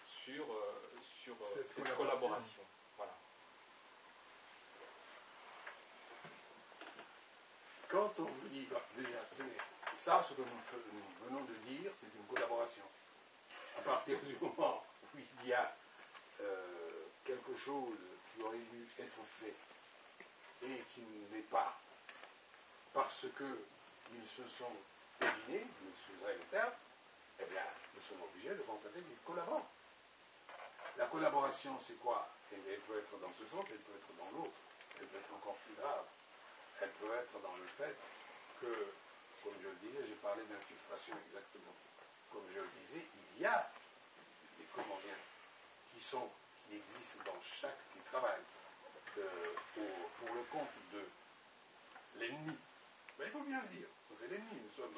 sur cette collaboration. Voilà. Quand on vous dit, déjà, tenez, ça, ce que nous venons de dire, c'est une collaboration. partir du moment où il y a quelque chose qui aurait dû être fait et qui ne l'est pas, parce qu'ils se sont déguinés, vous m'excuserez le terme, eh bien, nous sommes obligés de constater qu'ils collaborent. La collaboration, c'est quoi? Elle peut être dans ce sens, elle peut être dans l'autre. Elle peut être encore plus grave. Elle peut être dans le fait que, comme je le disais, j'ai parlé d'infiltration exactement. Comme je le disais, il y a des Comoriens qui existent dans qui travaillent pour le compte de l'ennemi. Mais il faut bien le dire, c'est l'ennemi, nous sommes.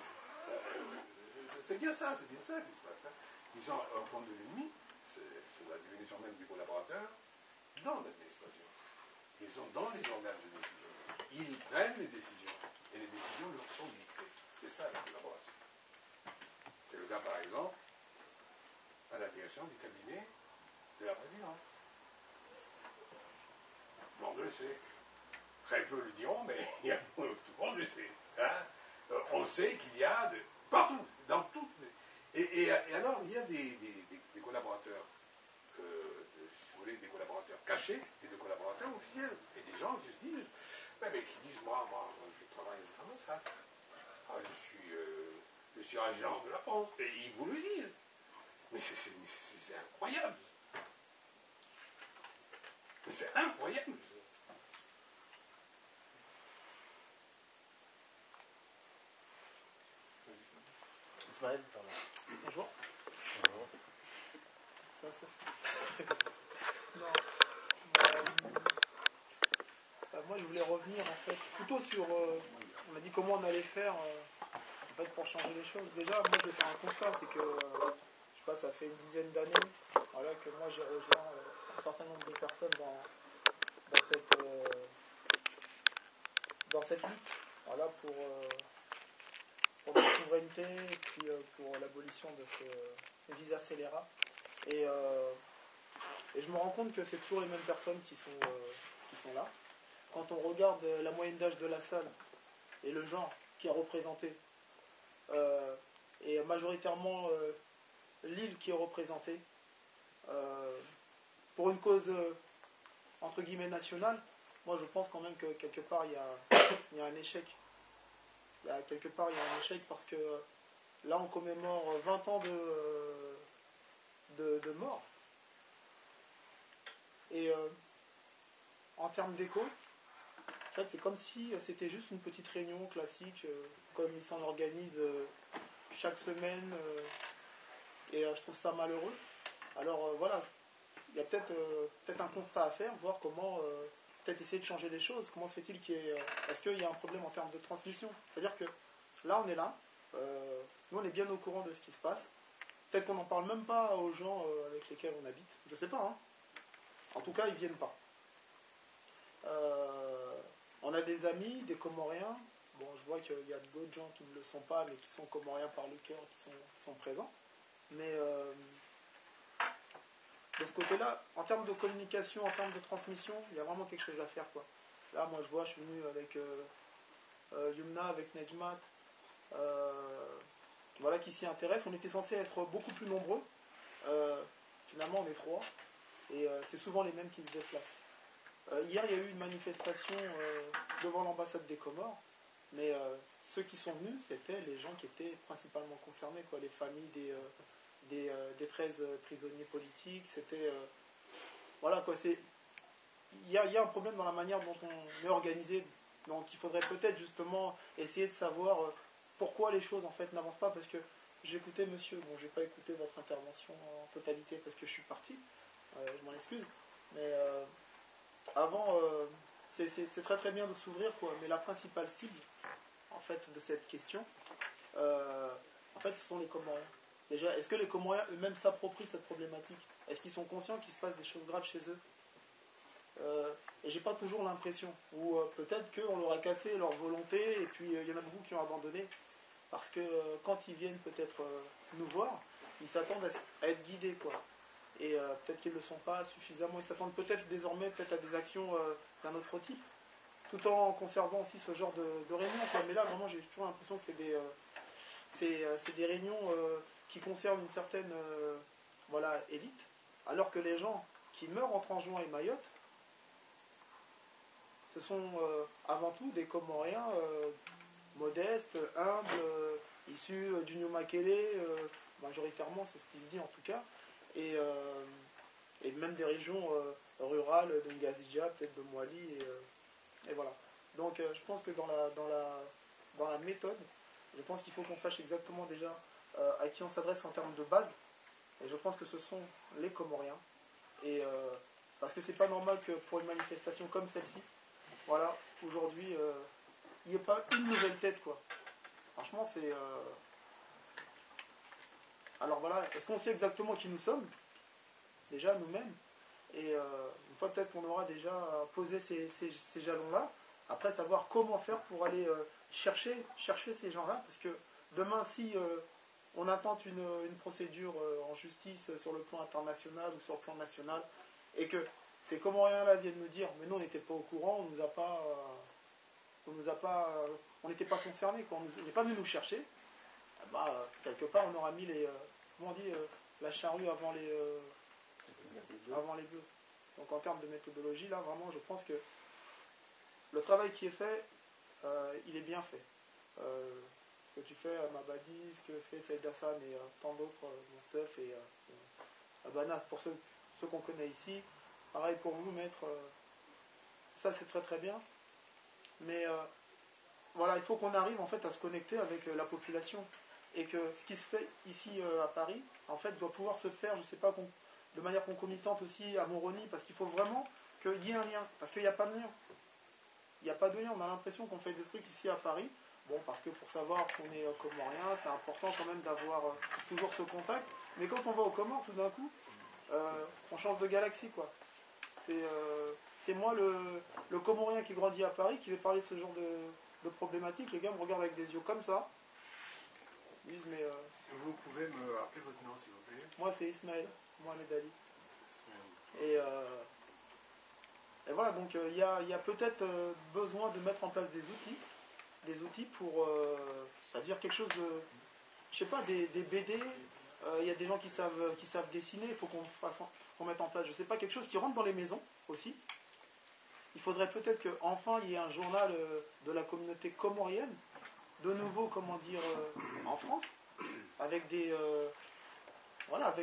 C'est bien ça qui se passe. Hein. Ils sont au compte de l'ennemi, c'est la définition même du collaborateur, dans l'administration. Ils sont dans les organes de décision. Ils prennent les décisions, et les décisions leur sont dictées. C'est ça la collaboration. C'est le cas, par exemple, à la direction du cabinet de la présidence. Bon, on le sait. Très peu le diront, mais tout le monde le sait. Hein. On sait qu'il y a partout, dans toutes les... Et alors, il y a des collaborateurs, si vous voulez, des collaborateurs cachés et des collaborateurs officiels. Et des gens qui se disent, mais qui disent, moi, je travaille à l'ambassade. Ah, je suis agent de la France. Et ils vous le disent. Mais c'est incroyable. Mais c'est incroyable. Ismaël, pardon. Bonjour. Bonjour. Non. Moi, je voulais revenir en fait plutôt sur. On a dit comment on allait faire en fait pour changer les choses. Déjà, moi, je vais faire un constat, c'est que je sais pas, ça fait une dizaine d'années, voilà, que moi j'ai rejoint un certain nombre de personnes dans cette lutte, voilà, pour la souveraineté et puis pour l'abolition de ce visa scélérat. Et je me rends compte que c'est toujours les mêmes personnes qui sont là. Quand on regarde la moyenne d'âge de la salle et le genre qui est représenté, et majoritairement l'île qui est représentée, pour une cause entre guillemets nationale, moi je pense quand même que quelque part il y a un échec. Quelque part il y a un échec parce que là on commémore 20 ans de mort. Et en termes d'écho, en fait, c'est comme si c'était juste une petite réunion classique, comme ils s'en organisent chaque semaine, et je trouve ça malheureux. Alors voilà, il y a peut-être un constat à faire, voir comment peut-être essayer de changer les choses. Comment se fait-il est-ce qu'il y a un problème en termes de transmission? C'est-à-dire que là, on est là, nous on est bien au courant de ce qui se passe. Peut-être qu'on n'en parle même pas aux gens avec lesquels on habite, je sais pas, hein. En tout cas, ils ne viennent pas. On a des amis, des Comoriens. Bon, je vois qu'il y a d'autres gens qui ne le sont pas, mais qui sont Comoriens par le cœur, qui sont présents. Mais de ce côté-là, en termes de communication, en termes de transmission, il y a vraiment quelque chose à faire, quoi. Là, moi, je vois, je suis venu avec Yumna, avec Nejmat, voilà, qui s'y intéressent. On était censé être beaucoup plus nombreux. Finalement, on est 3. Et c'est souvent les mêmes qui se déplacent. Hier, il y a eu une manifestation devant l'ambassade des Comores, mais ceux qui sont venus, c'était les gens qui étaient principalement concernés, quoi, les familles des 13 prisonniers politiques. C'était voilà, quoi. Il y a un problème dans la manière dont on est organisé. Donc, il faudrait peut-être justement essayer de savoir pourquoi les choses en fait n'avancent pas. Parce que j'écoutais monsieur, bon, j'ai pas écouté votre intervention en totalité parce que je suis parti. Je m'en excuse, mais avant, c'est très très bien de s'ouvrir, quoi. Mais la principale cible, en fait, de cette question, en fait, ce sont les Comoriens. Déjà, est-ce que les Comoriens eux-mêmes s'approprient cette problématique? Est-ce qu'ils sont conscients qu'il se passe des choses graves chez eux? Et j'ai pas toujours l'impression. Ou peut-être qu'on leur a cassé leur volonté, et puis il y en a beaucoup qui ont abandonné. Parce que quand ils viennent peut-être nous voir, ils s'attendent à être guidés, quoi. Et peut-être qu'ils ne le sont pas suffisamment. Ils s'attendent peut-être désormais à des actions d'un autre type, tout en conservant aussi ce genre de réunions, quoi. Mais là, vraiment, j'ai toujours l'impression que c'est des réunions qui conservent une certaine voilà, élite, alors que les gens qui meurent entre Anjouan et Mayotte, ce sont avant tout des Comoriens modestes, humbles, issus du New Makele, majoritairement, c'est ce qui se dit en tout cas, et même des régions rurales de Ngazidja, peut-être de Mouali, et voilà. Donc je pense que dans la méthode, je pense qu'il faut qu'on sache exactement déjà à qui on s'adresse en termes de base, et je pense que ce sont les Comoriens, et parce que c'est pas normal que pour une manifestation comme celle-ci, voilà, aujourd'hui, il n'y ait pas une nouvelle tête, quoi. Franchement, c'est... Alors voilà, est-ce qu'on sait exactement qui nous sommes? Déjà, nous-mêmes. Et une fois peut-être qu'on aura déjà posé ces jalons-là, après savoir comment faire pour aller chercher ces gens-là, parce que demain, si on intente une procédure en justice sur le plan international ou sur le plan national, et que ces Comoriens-là viennent nous dire, mais nous on n'était pas au courant, on n'était pas concernés, quoi, on n'est pas venu nous chercher, quelque part on aura mis la charrue avant les bœufs. Donc en termes de méthodologie, là vraiment je pense que le travail qui est fait, il est bien fait. Ce que tu fais à Mabadi, ce que fait Saïd Hassan et tant d'autres, Monsef et Abana, pour ceux qu'on connaît ici, pareil pour vous, maître, ça c'est très très bien. Mais voilà, il faut qu'on arrive en fait à se connecter avec la population. Et que ce qui se fait ici à Paris, en fait, doit pouvoir se faire, je ne sais pas, de manière concomitante aussi à Moroni, parce qu'il faut vraiment qu'il y ait un lien. Parce qu'il n'y a pas de lien. Il n'y a pas de lien. On a l'impression qu'on fait des trucs ici à Paris. Bon, parce que pour savoir qu'on est comorien, c'est important quand même d'avoir toujours ce contact. Mais quand on va aux Comores, tout d'un coup, on change de galaxie, quoi. C'est moi, le Comorien qui grandit à Paris, qui vais parler de ce genre de problématique. Les gars me regardent avec des yeux comme ça. Ils disent, mais... Vous pouvez me rappeler votre nom, s'il vous plaît? Moi, c'est Ismaël, Mohamed Ali. Et voilà, donc il y a peut-être besoin de mettre en place des outils pour, c'est-à-dire quelque chose de, je sais pas, des BD. Il y a des gens qui savent dessiner. Il faut qu'on mette en place, je sais pas, quelque chose qui rentre dans les maisons aussi. Il faudrait peut-être qu'enfin il y ait un journal de la communauté comorienne, de nouveau, comment dire, en France, avec des... voilà,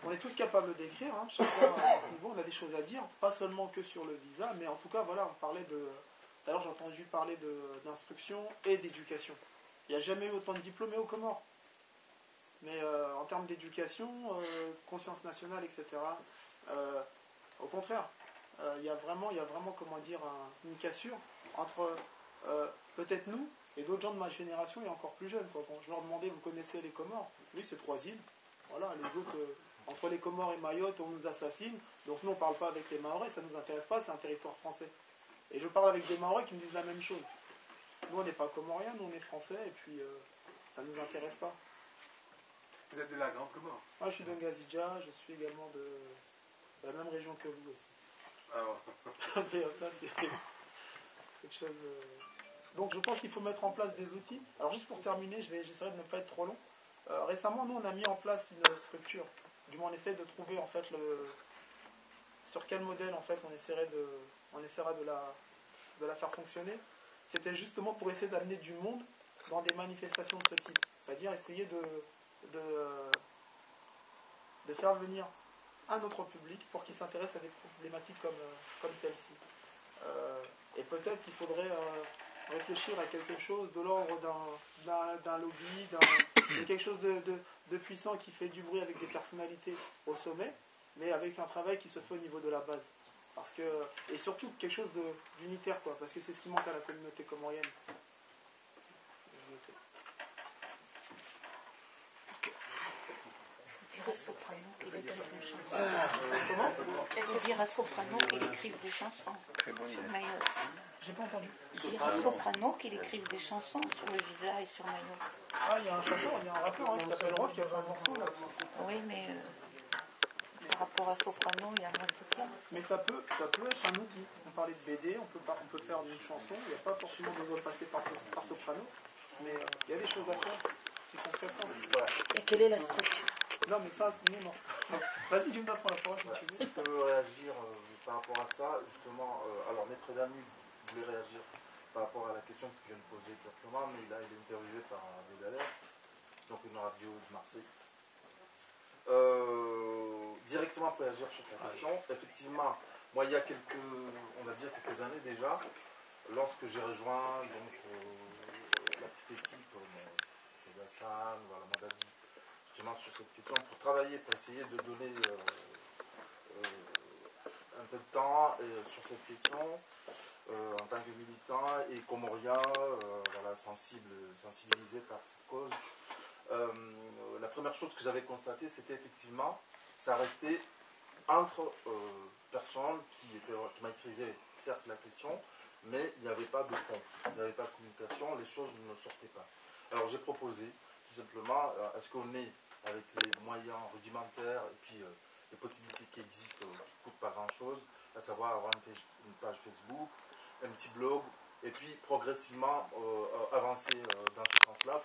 on est tous capables d'écrire, hein, chacun à notre niveau, on a des choses à dire, pas seulement que sur le visa, mais en tout cas, voilà, on parlait de... D'ailleurs, j'ai entendu parler d'instruction et d'éducation. Il n'y a jamais eu autant de diplômés aux Comores. Mais en termes d'éducation, conscience nationale, etc., au contraire, il y a vraiment, comment dire, une cassure entre peut-être nous et d'autres gens de ma génération et encore plus jeunes. Quand je leur demandais, vous connaissez les Comores? Oui, c'est 3 îles. Voilà, les autres, entre les Comores et Mayotte, on nous assassine. Donc nous, on ne parle pas avec les Mahorais, ça ne nous intéresse pas, c'est un territoire français. Et je parle avec des Mahorais qui me disent la même chose. Nous, on n'est pas Comoriens, nous, on est Français, et puis ça ne nous intéresse pas. Vous êtes de la Grande Comore? Moi, je suis de Ngazidja, je suis également de la même région que vous aussi. Ah bon. Mais ça, c'est quelque chose... Donc, je pense qu'il faut mettre en place des outils. Alors, juste pour terminer, j'essaierai de ne pas être trop long. Récemment, nous, on a mis en place une structure. Du moins, on essaie de trouver, en fait, sur quel modèle, en fait, on essaiera de la faire fonctionner. C'était justement pour essayer d'amener du monde dans des manifestations de ce type. C'est-à-dire essayer de faire venir un autre public pour qu'il s'intéresse à des problématiques comme celle-ci. Et peut-être qu'il faudrait réfléchir à quelque chose de l'ordre d'un lobby, de quelque chose de puissant qui fait du bruit avec des personnalités au sommet, mais avec un travail qui se fait au niveau de la base. Et surtout quelque chose d'unitaire, quoi, parce que c'est ce qui manque à la communauté comorienne. Dire à Soprano qu'il écrive des chansons. Comment? Il faut dire à Soprano qu'il écrive des chansons sur Mayotte. J'ai pas entendu. Dire à Soprano qu'il écrive des chansons sur le visa et sur Mayotte. Ah, il y a un chanteur, il y a un rappeur qui s'appelle Rof qui a fait un morceau là-dessus. Oui, mais par rapport à Soprano, il y a moins de cas. Mais ça peut être un outil. On parlait de BD, on peut faire une chanson, il n'y a pas forcément besoin de passer par Soprano, mais il y a des choses à faire qui sont très simples. Et quelle est la structure? Non, mais ça, non. Vas-y, je me prends la parole si tu veux. Si je peux réagir par rapport à ça, justement, alors Maître Danu voulait réagir par rapport à la question que je viens de poser exactement, mais là il est interviewé par Radio Galère, donc une radio de Marseille. Directement pour réagir sur ta question, effectivement, moi il y a quelques années déjà, lorsque j'ai rejoint donc, la petite équipe, c'est Gassan, voilà, Madadi, justement sur cette question, pour travailler, pour essayer de donner un peu de temps sur cette question, en tant que militant et comorien, voilà, sensibilisé par cette cause. La première chose que j'avais constatée, c'était effectivement, ça restait entre personnes qui maîtrisaient certes la question, mais il n'y avait pas de fond, il n'y avait pas de communication, les choses ne sortaient pas. Alors j'ai proposé, tout simplement, est-ce qu'on est avec les moyens rudimentaires et puis les possibilités qui existent, qui ne coûtent pas grand-chose, à savoir avoir une page Facebook, un petit blog, et puis progressivement avancer dans ce sens-là.